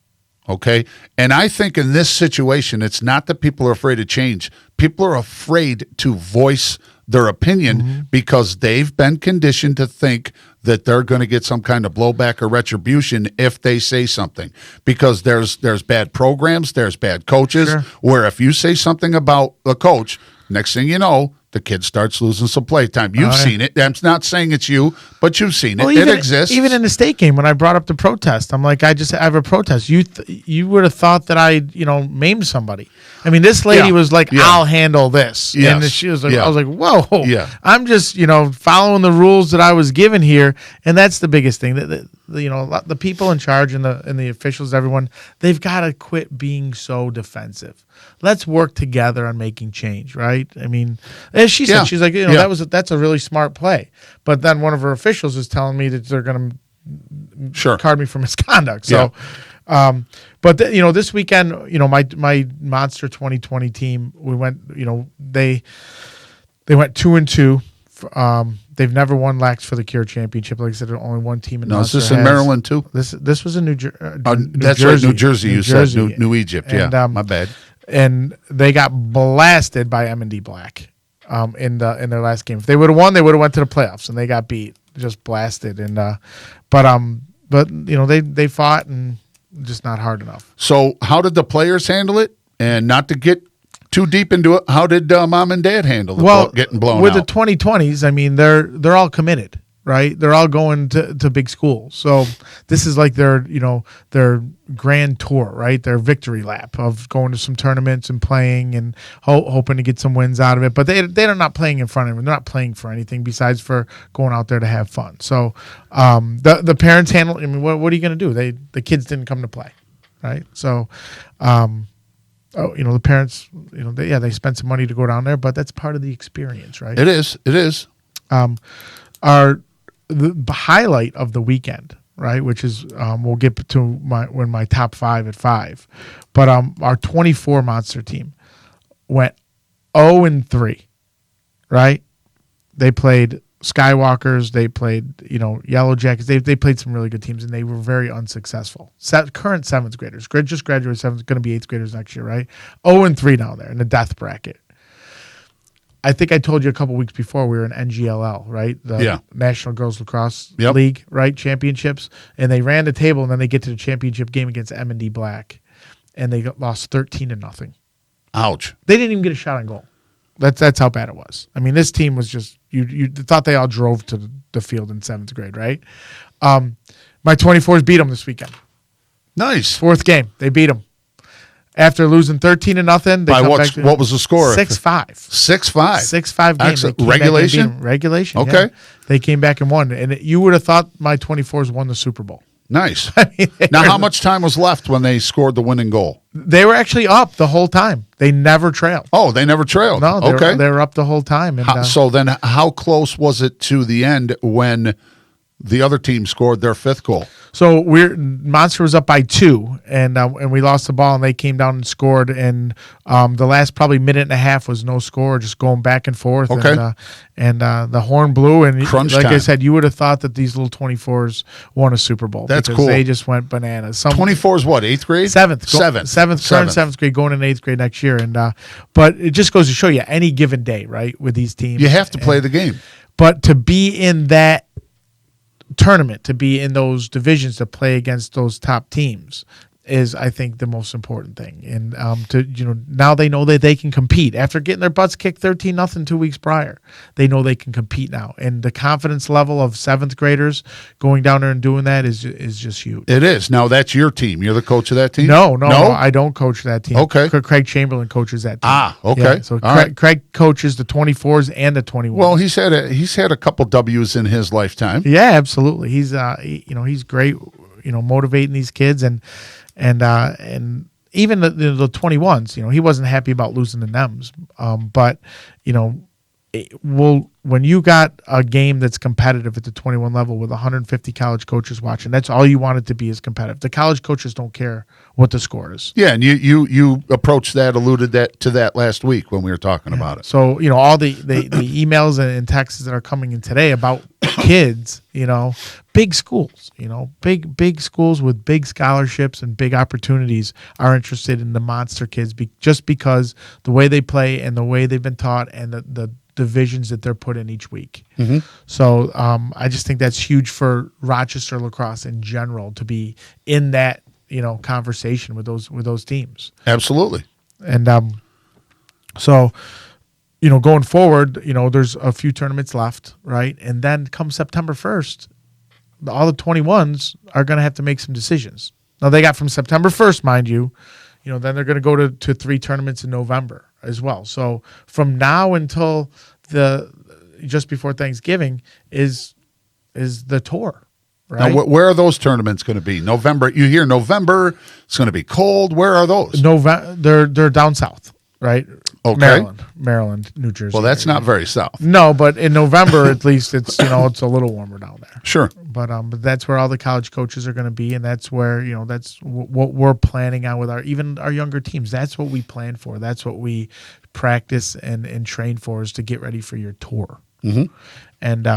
Okay. And I think in this situation, it's not that people are afraid of change. People are afraid to voice their opinion because they've been conditioned to think that they're going to get some kind of blowback or retribution if they say something. Because there's bad programs, there's bad coaches, where if you say something about a coach, next thing you know, the kid starts losing some playtime. You've seen it. I'm not saying it's you, but you've seen it. Well, it exists. Even in the state game, when I brought up the protest, I'm like, I have a protest. You would have thought that I, maimed somebody. I mean, this lady was like, I'll handle this. Yes. And she was like, I was like, whoa. Yeah. I'm just, following the rules that I was given here. And that's the biggest thing. The people in charge and the officials, everyone, they've got to quit being so defensive. Let's work together on making change, right? I mean, as she said, she's like, that's a really smart play. But then one of her officials is telling me that they're going to card me for misconduct. So, but this weekend, my Monster 2020 team, we went, they went 2-2. They've never won LAX for the Cure Championship. Like I said, only one team in Monster is this in Maryland too? This was in New Jersey. That's right, New Jersey. You said New Egypt. And, my bad. And they got blasted by M&D Black in their last game. If they would have won, they would have went to the playoffs, and they got beat, just blasted. And but they fought and just not hard enough. So how did the players handle it? And not to get too deep into it, how did mom and dad handle getting blown with out? The 2020s? I mean, they're all committed, right? They're all going to big schools. So this is like their grand tour, right? Their victory lap of going to some tournaments and playing and hoping to get some wins out of it. But they're not playing in front of them. They're not playing for anything besides for going out there to have fun. So the parents handle. I mean, what are you going to do? The kids didn't come to play, right? So. The parents, they spent some money to go down there, but that's part of the experience, right? It is. The highlight of the weekend, right, which is we'll get to my top 5 at 5, but our 24 Monster team went 0-3, right? They played Skywalkers, they played Yellow Jackets, they played some really good teams, and they were very unsuccessful. Current 7th graders, just graduated 7th, going to be 8th graders next year, right? 0-3 down there in the death bracket. I think I told you a couple weeks before we were in NGLL, right? The National Girls Lacrosse League, right? Championships, and they ran the table, and then they get to the championship game against M&D Black, and they lost 13-0. Ouch! They didn't even get a shot on goal. That's how bad it was. I mean, this team was just you thought they all drove to the field in 7th grade, right? My 24s beat them this weekend. Nice. 4th game, they beat them. After losing 13-0, by what was the score? 6-5. 6-5. 6-5 game. Regulation? Regulation. Okay. Yeah. They came back and won, and you would have thought my 24s won the Super Bowl. Nice. Now, how much time was left when they scored the winning goal? They were actually up the whole time. They never trailed. Oh, they never trailed. No, they were up the whole time. And, so then how close was it to the end when the other team scored their 5th goal? So Monster was up by 2, and we lost the ball, and they came down and scored. And the last probably minute and a half was no score, just going back and forth. Okay. And the horn blew, and crunch like time. I said, you would have thought that these little 24s won a Super Bowl. That's because cool. They just went bananas. 24s what? 8th grade? 7th. 7th Grade, going in 8th grade next year. And but it just goes to show you any given day, right? With these teams, you have to play the game. But to be in that tournament, to be in those divisions, to play against those top teams is, I think, the most important thing. And now they know that they can compete after getting their butts kicked 13-0 2 weeks prior. They know they can compete now, and the confidence level of 7th graders going down there and doing that is just huge. It is. Now that's your team. You're the coach of that team. No, I don't coach that team. Okay, Craig Chamberlain coaches that team. Okay. Yeah, so Craig coaches the 24s and the 21s. Well, he's had a couple W's in his lifetime. Yeah, absolutely. He's he's great. Motivating these kids and even the 21s, he wasn't happy about losing the NEMS. But, when you got a game that's competitive at the 21 level with 150 college coaches watching, that's all you want it to be is competitive. The college coaches don't care what the score is. Yeah, and you approached that, alluded to that last week when we were talking about it. So, all the emails and texts that are coming in today about kids, big schools, big schools with big scholarships and big opportunities are interested in the monster kids just because the way they play and the way they've been taught and the divisions that they're put in each week. Mm-hmm. So I just think that's huge for Rochester lacrosse in general to be in that conversation with those teams. Absolutely. And so going forward, there's a few tournaments left, right? And then come September 1st, all the 21s are going to have to make some decisions. Now they got from September 1st, mind you, then they're going to go to 3 tournaments in November as well. So from now until just before Thanksgiving is the tour, right? Now, where are those tournaments going to be? November. You hear November, it's going to be cold. Where are those? They're down south, right? Okay. Maryland, New Jersey. Well, that's not very south. No, but in November at least it's it's a little warmer down there. Sure. But that's where all the college coaches are going to be, and that's where that's what we're planning on with even our younger teams. That's what we plan for. That's what we practice and train for, is to get ready for your tour. Mm-hmm. And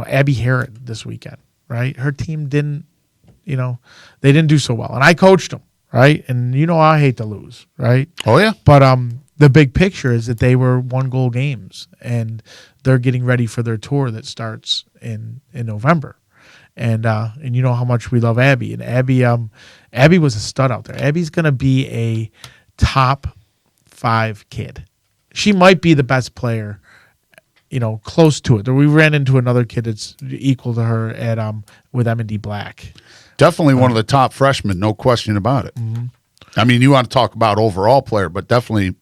Abby Herod this weekend, right? Her team didn't, they didn't do so well, and I coached them, right? And I hate to lose, right? Oh yeah. But the big picture is that they were 1-goal games, and they're getting ready for their tour that starts in November. And you know how much we love Abby. And Abby was a stud out there. Abby's going to be a top 5 kid. She might be the best player, close to it. We ran into another kid that's equal to her at with M&D Black. Definitely one of the top freshmen, no question about it. Mm-hmm. I mean, you want to talk about overall player, but definitely,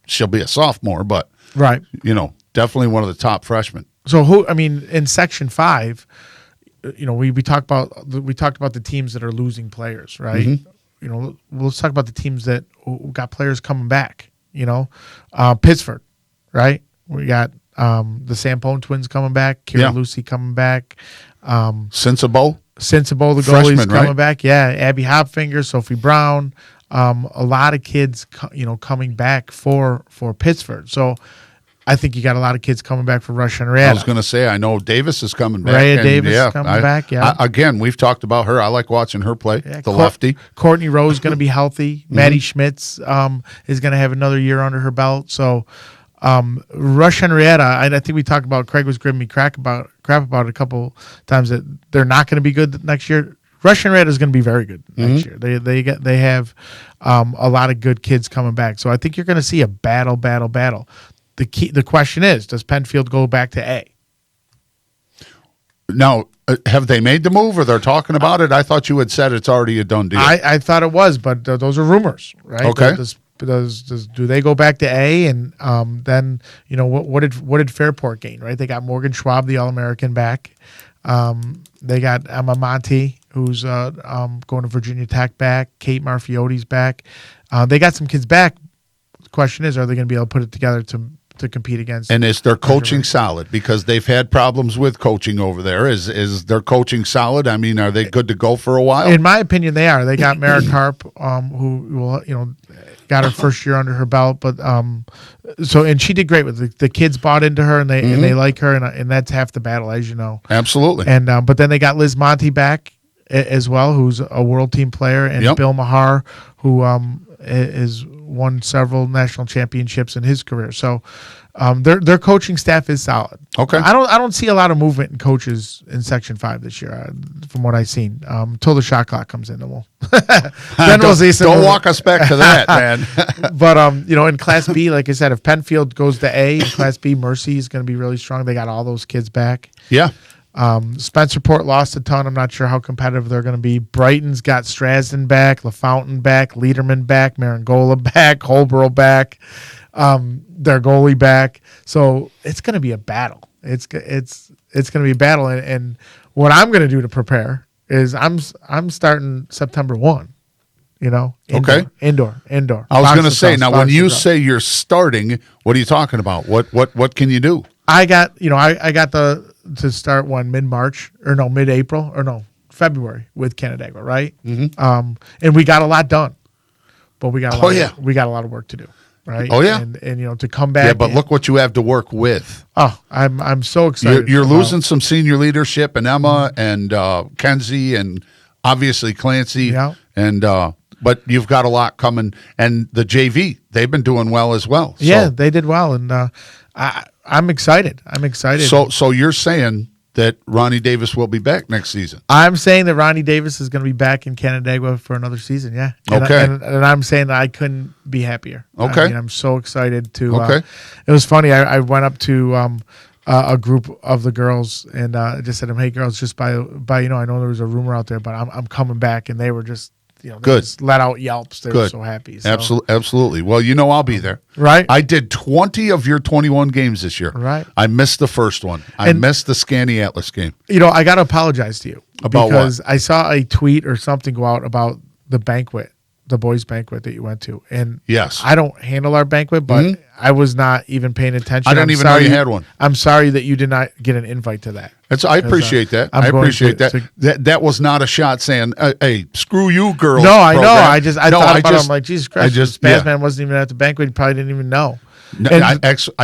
she'll be a sophomore, but right, definitely one of the top freshmen. So in Section 5, we talked about the teams that are losing players, right? Mm-hmm. Let's talk about the teams that got players coming back. Pittsford, right? We got the Sampone twins coming back, Kira Lucy coming back, Sensible, the goalie's freshman, coming right? back. Yeah, Abby Hopfinger, Sophie Brown, a lot of kids, coming back for Pittsburgh. So I think you got a lot of kids coming back for Rush Henrietta. I was going to say, I know Davis is coming back. Raya Davis is coming back. Yeah. Again, we've talked about her. I like watching her play. Yeah, the lefty. Courtney Rowe is going to be healthy. Maddie Schmitz is going to have another year under her belt. So Rush Henrietta, I think we talked about, Craig was giving me crap about it a couple times, that they're not going to be good next year. Rush Henrietta is going to be very good next year. They have a lot of good kids coming back. So I think you're going to see a battle. The question is, does Penfield go back to A? Now, have they made the move, or they're talking about it? I thought you had said it's already a done deal. I thought it was, but those are rumors, right? Okay. Do they go back to A? And then what did Fairport gain? Right, they got Morgan Schwab, the All-American, back. They got Emma Monti, who's going to Virginia Tech, back. Kate Marfiotti's back. They got some kids back. The question is, are they going to be able to put it together to compete against? And is their coaching solid? Because they've had problems with coaching over there. Is their coaching solid? I mean, are they good to go for a while? In my opinion, they are. They got Mara Karp, who got her first year under her belt, but and she did great with the kids. Bought into her, and they like her, and that's half the battle, as you know. Absolutely. And but then they got Liz Monti back as well, who's a world team player, and Bill Mahar, who has won several national championships in his career. So their coaching staff is solid. Okay. I don't see a lot of movement in coaches in Section 5 this year, from what I've seen. Until the shot clock comes in, then we'll see some. Don't walk us back to that, man. But in Class B, like I said, if Penfield goes to A, in Class B, Mercy is going to be really strong. They got all those kids back. Yeah. Spencerport lost a ton. I'm not sure how competitive they're going to be. Brighton's got Strasden back, LaFountain back, Liederman back, Marangola back, Holborough back, their goalie back. So it's going to be a battle. It's going to be a battle. And what I'm going to do to prepare is I'm starting September 1. Indoor, Indoor. I was Box going to say, lacrosse, now when box you lacrosse. say you're starting, what are you talking about? What can you do? I got to start mid-April February with Canandaigua, right? Mm-hmm. And we got a lot done, but we got a lot of work to do, right? Oh yeah, and to come back. Yeah, but look what you have to work with. Oh, I'm so excited. You're losing some senior leadership, and Emma and Kenzie, and obviously Clancy, and but you've got a lot coming, and the JV, they've been doing well as well. Yeah, they did well, and I'm excited. So you're saying that Ronnie Davis will be back next season? I'm saying that Ronnie Davis is going to be back in Canandaigua for another season. Yeah. Okay. And I'm saying that I couldn't be happier. Okay. I mean, I'm so excited to. Okay. It was funny. I went up to a group of the girls and just said, "Hey, girls, just by I know there was a rumor out there, but I'm coming back," and they were just. They Good. just let out yelps. They Good. were so happy. So. Absolutely. Well, I'll be there. Right. I did 20 of your 21 games this year. Right. I missed the first one. I missed the Scanny Atlas game. I got to apologize to you. About because what? I saw a tweet or something go out about the banquet, the boys' banquet that you went to. And yes, I don't handle our banquet, but I was not even paying attention. I didn't even know you had one. I'm sorry that you did not get an invite to that. I appreciate that. I'm I going appreciate to- that. That was not a shot saying, "Hey, screw you, girls." No, I know. program. I thought about it. I'm like, Jesus Christ, Spazman wasn't even at the banquet. He probably didn't even know. No, And I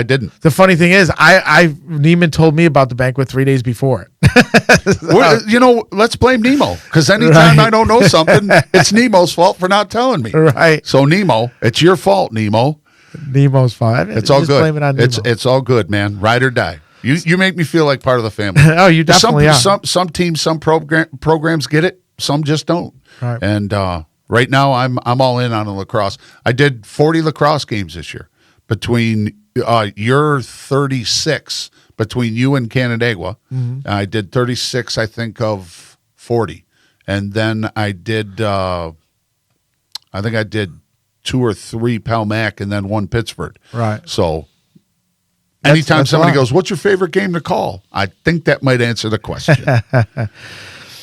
didn't. the funny thing is, Neiman told me about the banquet 3 days before it. Let's blame Nemo, because anytime I don't know something, it's Nemo's fault for not telling me. Right. So Nemo, it's your fault, Nemo. Nemo's fault. It's all good. Blame it on Nemo. It's all good, man. Ride or die. You make me feel like part of the family. Oh, you definitely are. Some teams, some programs get it. Some just don't. Right. And right now, I'm all in on the lacrosse. I did 40 lacrosse games this year between your 36 between you and Canandaigua. Mm-hmm. I did 36, I think, of 40, and then I did. I think I did 2 or 3 Palmac and then 1 Pittsburgh. Right. So. Anytime that's somebody goes, "What's your favorite game to call?" I think that might answer the question.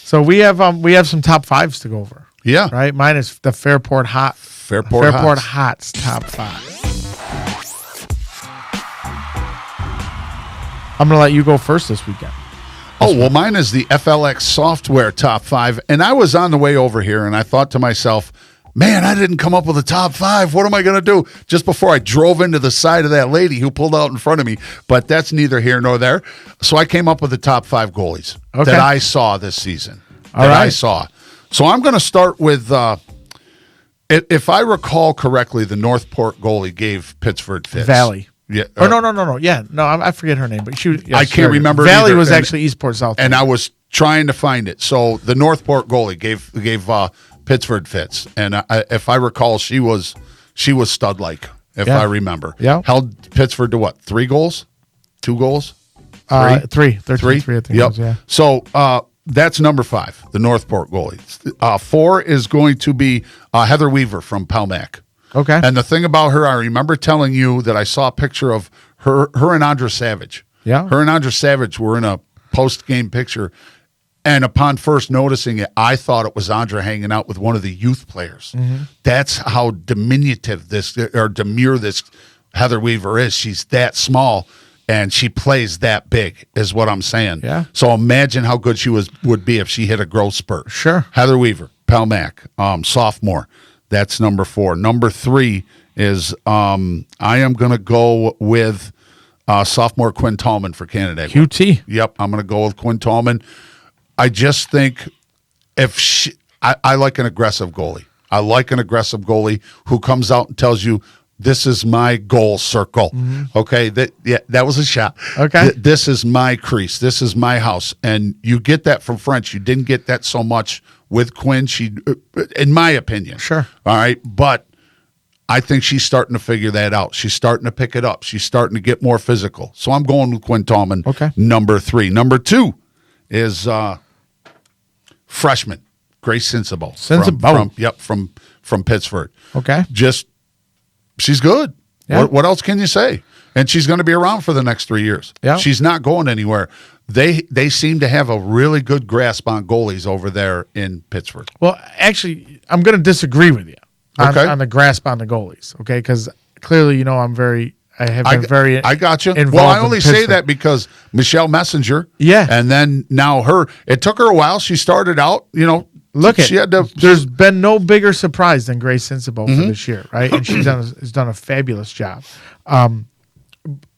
So we have some top fives to go over. Yeah. Right. Mine is the Fairport Hots top 5. I'm gonna let you go first this weekend. Mine is the FLX software top 5, and I was on the way over here, and I thought to myself, man, I didn't come up with a top 5. What am I going to do? Just before I drove into the side of that lady who pulled out in front of me. But that's neither here nor there. So I came up with the top 5 goalies that I saw this season. I saw. So I'm going to start with, if I recall correctly, the Northport goalie gave Pittsburgh fits. Valley. Yeah. No. Yeah. No, I forget her name, but I can't remember. Valley either. was actually Eastport South. And I was trying to find it. So the Northport goalie gave Pittsburgh fits, and if I recall, she was stud-like. If I remember, held Pittsburgh to what? 3 goals, 2 goals, 3, 3, 3 I think. Yep. It was, yeah. So that's number 5, the Northport goalie. 4 is going to be Heather Weaver from Palmac. Okay. And the thing about her, I remember telling you that I saw a picture of her and Andra Savage. Yeah. Her and Andra Savage were in a post-game picture. And upon first noticing it, I thought it was Andra hanging out with one of the youth players. Mm-hmm. That's how demure this Heather Weaver is. She's that small, and she plays that big, is what I'm saying. Yeah. So imagine how good she would be if she hit a growth spurt. Sure. Heather Weaver, Palmac, sophomore. That's number 4. Number 3 is I am going to go with sophomore Quinn Tallman for Canada. QT. Yep, I'm going to go with Quinn Tallman. I just think I like an aggressive goalie. I like an aggressive goalie who comes out and tells you, this is my goal circle. Mm-hmm. Okay, that was a shot. Okay. This is my crease. This is my house. And you get that from French. You didn't get that so much with Quinn. She, in my opinion. Sure. All right, but I think she's starting to figure that out. She's starting to pick it up. She's starting to get more physical. So I'm going with Quinn Tallman. Okay. Number 3. Number 2 is freshman Grace Sensibo. From Pittsburgh. Okay. She's good. Yeah. What else can you say? And she's going to be around for the next 3 years. Yeah. She's not going anywhere. They seem to have a really good grasp on goalies over there in Pittsburgh. Well, actually, I'm going to disagree with you on the grasp on the goalies, okay? Because clearly, I have been very I got you. involved Well, I in only say Pittsburgh. that because Michelle Messenger. Yeah. And then now it took her a while. She started out, she had to. There's been no bigger surprise than Grace Sensible for this year, right? And has done a fabulous job.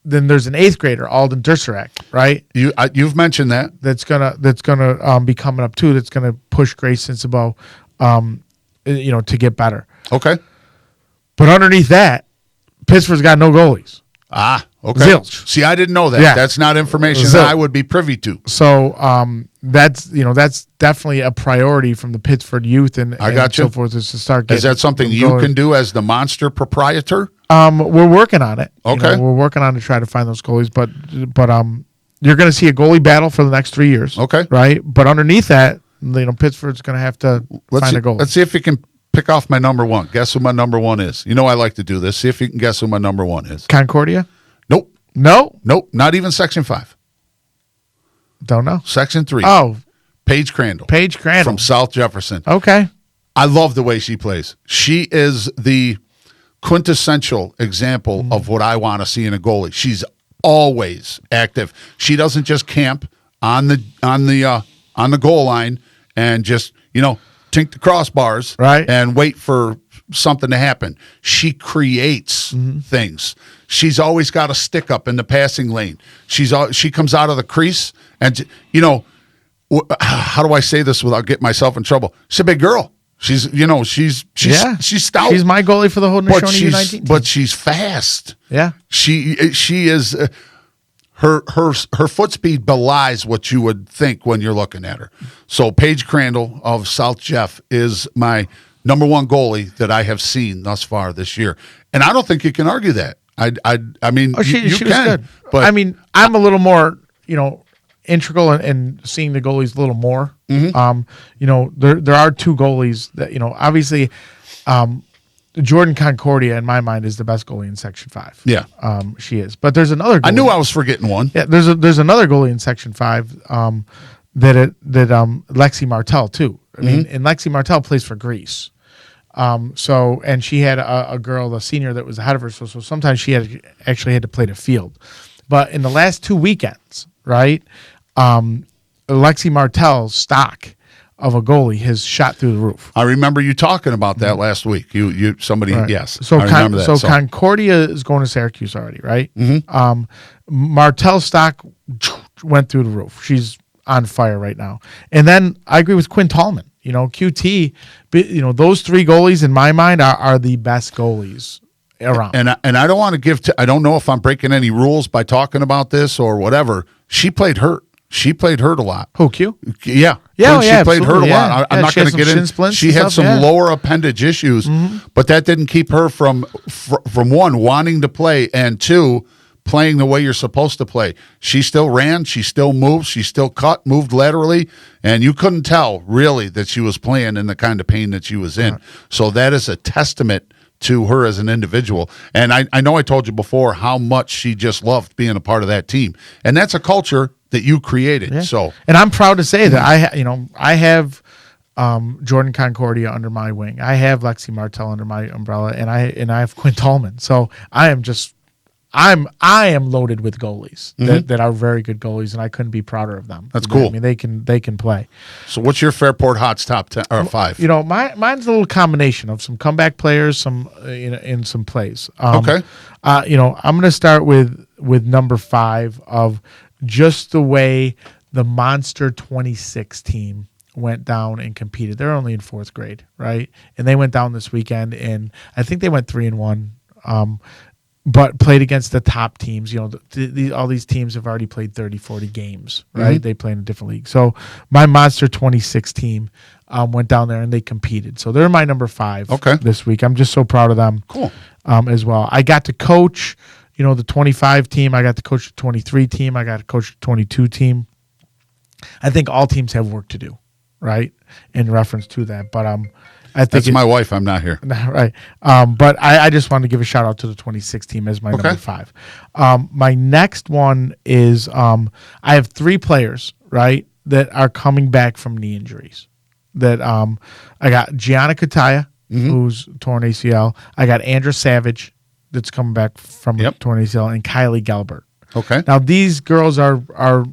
Then there's an 8th grader, Alden Dursarak, right? You've mentioned that. That's gonna be coming up too. That's gonna push Grace Sensible, to get better. Okay. But underneath that, Pittsburgh's got no goalies. Okay. Zilch. See, I didn't know that. Yeah. That's not information Zilch. that I would be privy to. So that's definitely a priority from the Pittsburgh youth and so forth is to start getting. Is that something you can do as the monster proprietor? We're working on it. Okay. We're working on to try to find those goalies, but you're going to see a goalie battle for the next 3 years. Okay. Right? But underneath that, Pittsburgh's going to have to find a goalie. Let's see if you can pick off my number one. Guess who my number one is. I like to do this. See if you can guess who my number one is. Concordia? Nope. No? Nope. Not even Section 5. Don't know. Section 3. Oh. Paige Crandall. Paige Crandall. From South Jefferson. Okay. I love the way she plays. She is the quintessential example of what I want to see in a goalie. She's always active. She doesn't just camp on the goal line and just, tink the crossbars right. and wait for something to happen. She creates things. She's always got a stick up in the passing lane. She comes out of the crease and, how do I say this without getting myself in trouble? She's a big girl. She's stout. She's my goalie for the whole Haudenosaunee U19 team. But she's fast. Yeah. She is her foot speed belies what you would think when you're looking at her. So Paige Crandall of South Jeff is my number one goalie that I have seen thus far this year. And I don't think you can argue that. I mean, she you was can. Good. But I mean, I'm a little more, integral and seeing the goalies a little more. There are 2 goalies that, obviously Jordan Concordia in my mind is the best goalie in Section 5. Yeah. She is. But there's another goalie. I knew I was forgetting one. Yeah, there's another goalie in Section 5 that Lexi Martell too. I mean, and Lexi Martell plays for Greece. And she had a girl, a senior that was ahead of her, so sometimes she actually had to play the field. But in the last 2 weekends, right, Lexi Martell's stock of a goalie has shot through the roof. I remember you talking about that last week. Somebody, right. Yes. So I remember that. So Concordia is going to Syracuse already, right? Martell's stock went through the roof. She's on fire right now. And then I agree with Quinn Tallman. QT, those 3 goalies in my mind are the best goalies around. And I don't want to I don't know if I'm breaking any rules by talking about this or whatever. She played hurt. She played hurt a lot. Who, Q? Yeah. Yeah, she played hurt a lot. Yeah. I'm not going to get in. She had some lower appendage issues, but that didn't keep her from 1, wanting to play, and 2, playing the way you're supposed to play. She still ran. She still moved. She still moved laterally, and you couldn't tell, really, that she was playing in the kind of pain that she was in. Right. So that is a testament to her as an individual. And I know I told you before how much she just loved being a part of that team. And that's a culture that you created. Yeah. So, and I'm proud to say that I have Jordan Concordia under my wing. I have Lexi Martell under my umbrella, and I have Quinn Tallman. So I am loaded with goalies that are very good goalies, and I couldn't be prouder of them. That's cool. I mean, they can play. So what's your Fairport Hots top 10 or 5? Mine's a little combination of some comeback players, some in some plays. Okay. I'm going to start with number 5 of just the way the Monster 26 team went down and competed. They're only in 4th grade, right? And they went down this weekend, and I think they went 3-1. But played against the top teams. All these teams have already played 30, 40 games, right? They play in a different league. So my Monster 26 team went down there and they competed. So they're my number 5 this week. I'm just so proud of them. Cool. As well. I got to coach, the 25 team. I got to coach the 23 team. I got to coach the 22 team. I think all teams have work to do, right? In reference to that. But That's my wife. I'm not here. Right. But I just wanted to give a shout out to the 26 team as my number 5. My next one is I have 3 players, right, that are coming back from knee injuries. That I got Gianna Kataya, who's torn ACL. I got Andra Savage, that's coming back from a torn ACL, and Kylie Gelbert. Okay. Now, these girls are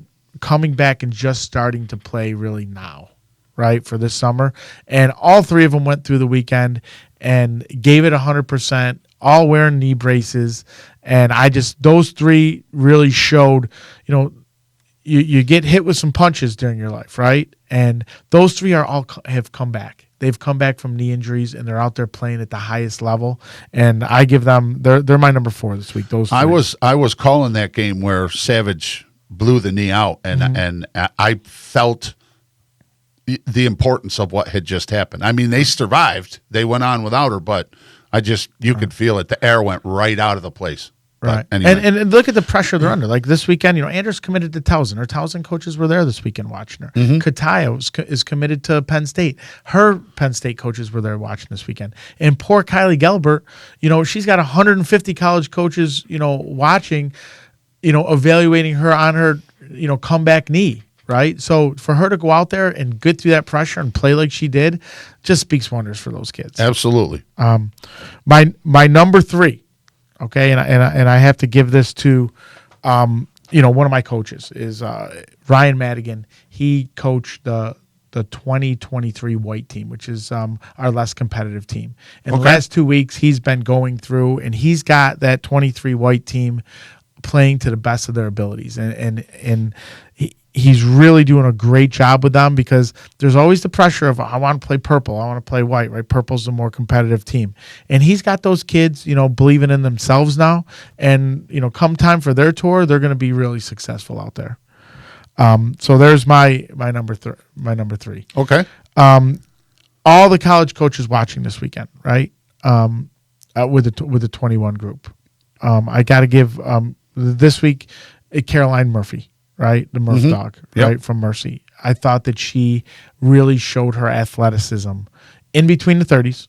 coming back and just starting to play really now, right, for this summer. And all 3 of them went through the weekend and gave it 100%, all wearing knee braces. And those 3 really showed, you get hit with some punches during your life, right? And those 3 have come back. They've come back from knee injuries, and they're out there playing at the highest level. And I give them they're my number 4 this week. Those 3. I was calling that game where Savage blew the knee out, and I felt the importance of what had just happened. I mean, they survived. They went on without her, but you could feel it. The air went right out of the place. Right. Anyway. And look at the pressure they're under. Like this weekend, Andrew's committed to Towson. Her Towson coaches were there this weekend watching her. Kataya is committed to Penn State. Her Penn State coaches were there watching this weekend. And poor Kylie Gelbert, she's got 150 college coaches, watching, evaluating her on her, comeback knee. Right. So for her to go out there and get through that pressure and play like she did just speaks wonders for those kids. Absolutely. My number 3. Okay, and I have to give this to, one of my coaches is Ryan Madigan. He coached the 2023 white team, which is our less competitive team. In the last 2 weeks, he's been going through, and he's got that 23 white team playing to the best of their abilities, and he's really doing a great job with them, because there's always the pressure of, I want to play purple, I want to play white, right? Purple's the more competitive team. And he's got those kids, believing in themselves now. And, come time for their tour, they're going to be really successful out there. So there's my number 3. Okay. All the college coaches watching this weekend, right? With the 21 group. I got to give this week Caroline Murphy. Right, the Murph dog, right, from Mercy. I thought that she really showed her athleticism in between the 30s.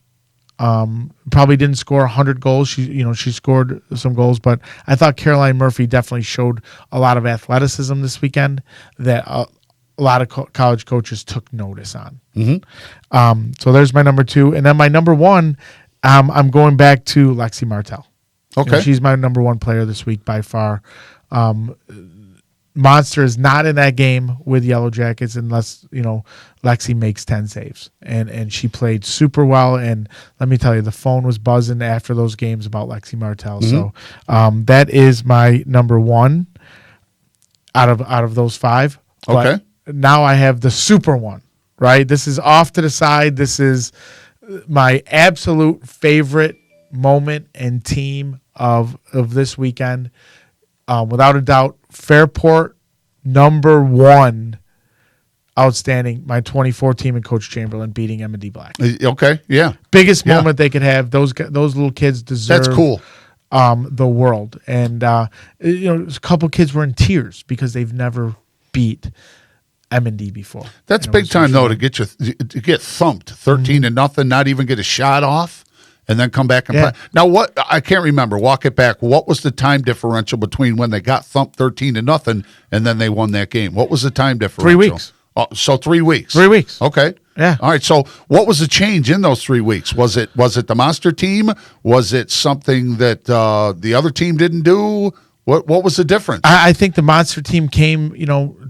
Probably didn't score 100 goals. She scored some goals, but I thought Caroline Murphy definitely showed a lot of athleticism this weekend that a lot of college coaches took notice on. So there's my number 2, and then my number 1. I'm going back to Lexi Martell. Okay, she's my number 1 player this week by far. Monster is not in that game with Yellow Jackets unless, Lexi makes 10 saves. And she played super well. And let me tell you, the phone was buzzing after those games about Lexi Martell. So that is my number 1 out of those 5. Okay. But now I have the super one, right? This is off to the side. This is my absolute favorite moment and team of this weekend. Without a doubt, Fairport, number 1, outstanding. My 24 team and Coach Chamberlain beating M&D Black. Okay, yeah. Biggest moment they could have. Those little kids deserve. That's cool. The world, and a couple kids were in tears because they've never beat M&D before. That's big time though to get thumped 13-0, not even get a shot off. And then come back and play. Now, what I can't remember. Walk it back. What was the time differential between when they got thumped 13-0 and then they won that game? What was the time differential? 3 weeks. Oh, so 3 weeks. 3 weeks. Okay. Yeah. All right. So, what was the change in those 3 weeks? Was it the monster team? Was it something that the other team didn't do? What was the difference? I think the monster team came,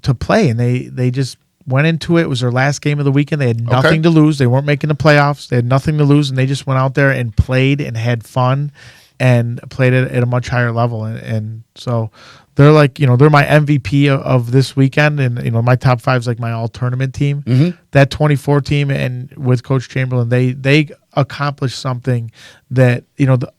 to play, and they just went into it. It was their last game of the weekend. They had nothing to lose. They weren't making the playoffs. They had nothing to lose, and they just went out there and played and had fun and played at a much higher level. And so they're like, they're my MVP of this weekend. And, my top 5 is like my all-tournament team. That 24 team and with Coach Chamberlain, they accomplished something that,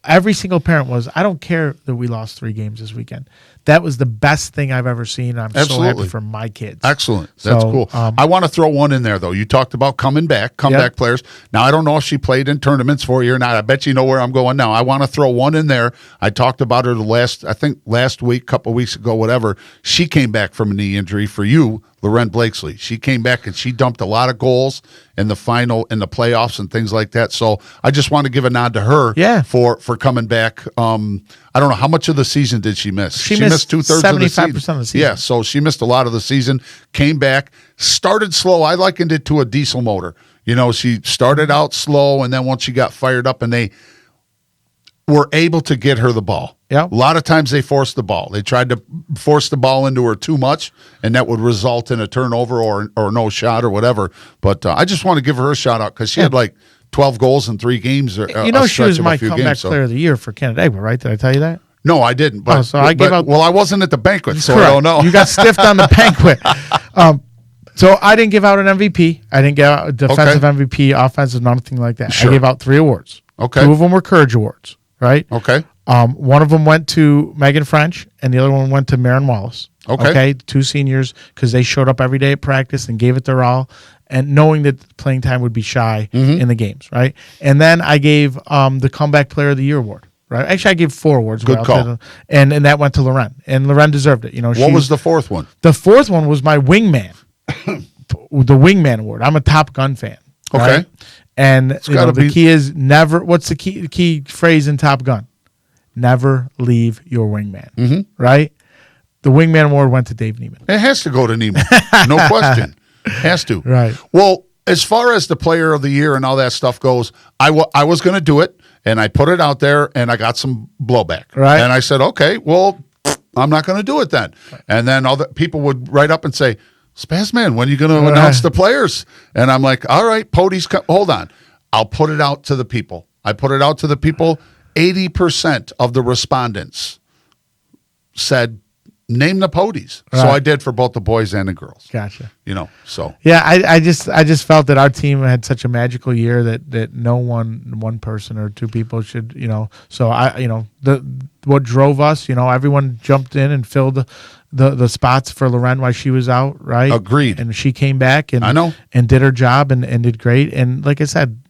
every single parent was, I don't care that we lost 3 games this weekend. That was the best thing I've ever seen. I'm so happy for my kids. Excellent. That's cool. I want to throw one in there, though. You talked about comeback players. Now, I don't know if she played in tournaments for you or not. I bet you know where I'm going now. I want to throw one in there. I talked about her last week, couple weeks ago, whatever. She came back from a knee injury for you, Loren Blakesley. She came back and she dumped a lot of goals in the final, in the playoffs and things like that. So I just want to give a nod to her for coming back. I don't know, how much of the season did she miss? She missed 2/3 of the season. 75% of the season. Yeah, so she missed a lot of the season, came back, started slow. I likened it to a diesel motor. She started out slow, and then once she got fired up, and they were able to get her the ball. Yep. A lot of times they forced the ball. They tried to force the ball into her too much, and that would result in a turnover or no shot or whatever. But I just want to give her a shout out because she had like 12 goals in 3 games. She was my comeback player of the year for Canandaigua, right? Did I tell you that? No, I didn't. But, well, I wasn't at the banquet, so correct. I don't know. You got stiffed on the banquet. So I didn't give out an MVP. I didn't give out a defensive MVP, offensive, nothing like that. Sure. I gave out 3 awards. Okay. 2 of them were Courage Awards, right? Okay. One of them went to Megan French, and the other one went to Maren Wallace. Okay. 2 seniors, because they showed up every day at practice and gave it their all, and knowing that playing time would be shy in the games, right? And then I gave the Comeback Player of the Year award. Right. Actually, I gave 4 awards. Good call. And that went to Loren. And Loren deserved it. What was the 4th one? The 4th one was my wingman. The Wingman Award. I'm a Top Gun fan. Right? Okay. And the key is never. What's the key phrase in Top Gun? Never leave your wingman. Mm-hmm. Right. The Wingman Award went to Dave Neiman. It has to go to Neiman. No question. Has to. Right. Well, as far as the Player of the Year and all that stuff goes, I was going to do it, and I put it out there, and I got some blowback. Right. And I said, okay, well, I'm not going to do it then. Right. And then all the people would write up and say, Spazman, when are you going to announce the players? And I'm like, all right, Podi's, hold on. I'll put it out to the people. I put it out to the people. 80% of the respondents said, name the Podies. Right. So I did for both the boys and the girls. Gotcha. So. Yeah, I just felt that our team had such a magical year that no one person or 2 people should, so what drove us, everyone jumped in and filled the spots for Loren while she was out, right? Agreed. And she came back and I know. And did her job and did great. And like I said,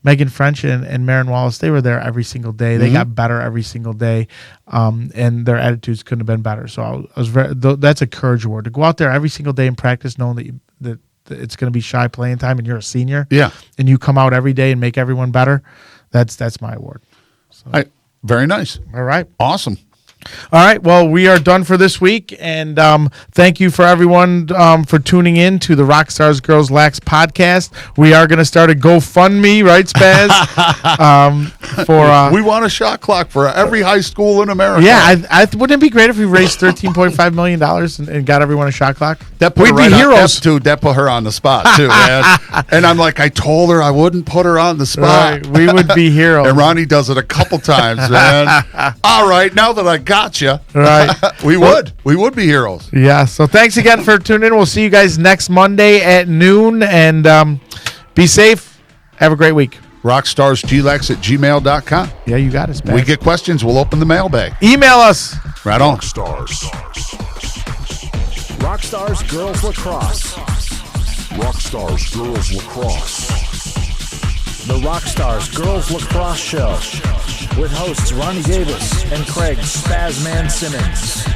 Megan French and Maren Wallace, they were there every single day. They got better every single day, and their attitudes couldn't have been better. So I was that's a Courage Award to go out there every single day and practice, knowing that it's going to be shy playing time, and you're a senior. Yeah. And you come out every day and make everyone better. That's my award. So. Very nice. All right. Awesome. All right. Well, we are done for this week, and thank you for everyone for tuning in to the Rockstars Girls LAX podcast. We are going to start a GoFundMe, right, Spaz? We want a shot clock for every high school in America. Yeah, wouldn't it be great if we raised $13.5 million and got everyone a shot clock? We'd be heroes. That put her on the spot, too, man. And I'm like, I told her I wouldn't put her on the spot. Right. We would be heroes. And Ronnie does it a couple times, man. All right, now that I gotcha. Right. We would be heroes. Yeah. So thanks again for tuning in. We'll see you guys next Monday at noon, and be safe. Have a great week. RockstarsGLAX@gmail.com. Yeah, you got it, Spaz. We get questions, we'll open the mailbag. Email us. Right on. Rockstars Girls Lacrosse. Rockstars Girls Lacrosse. The Rockstars Girls Lacrosse Show with hosts Ronnie Davis and Craig Spazman Simmons.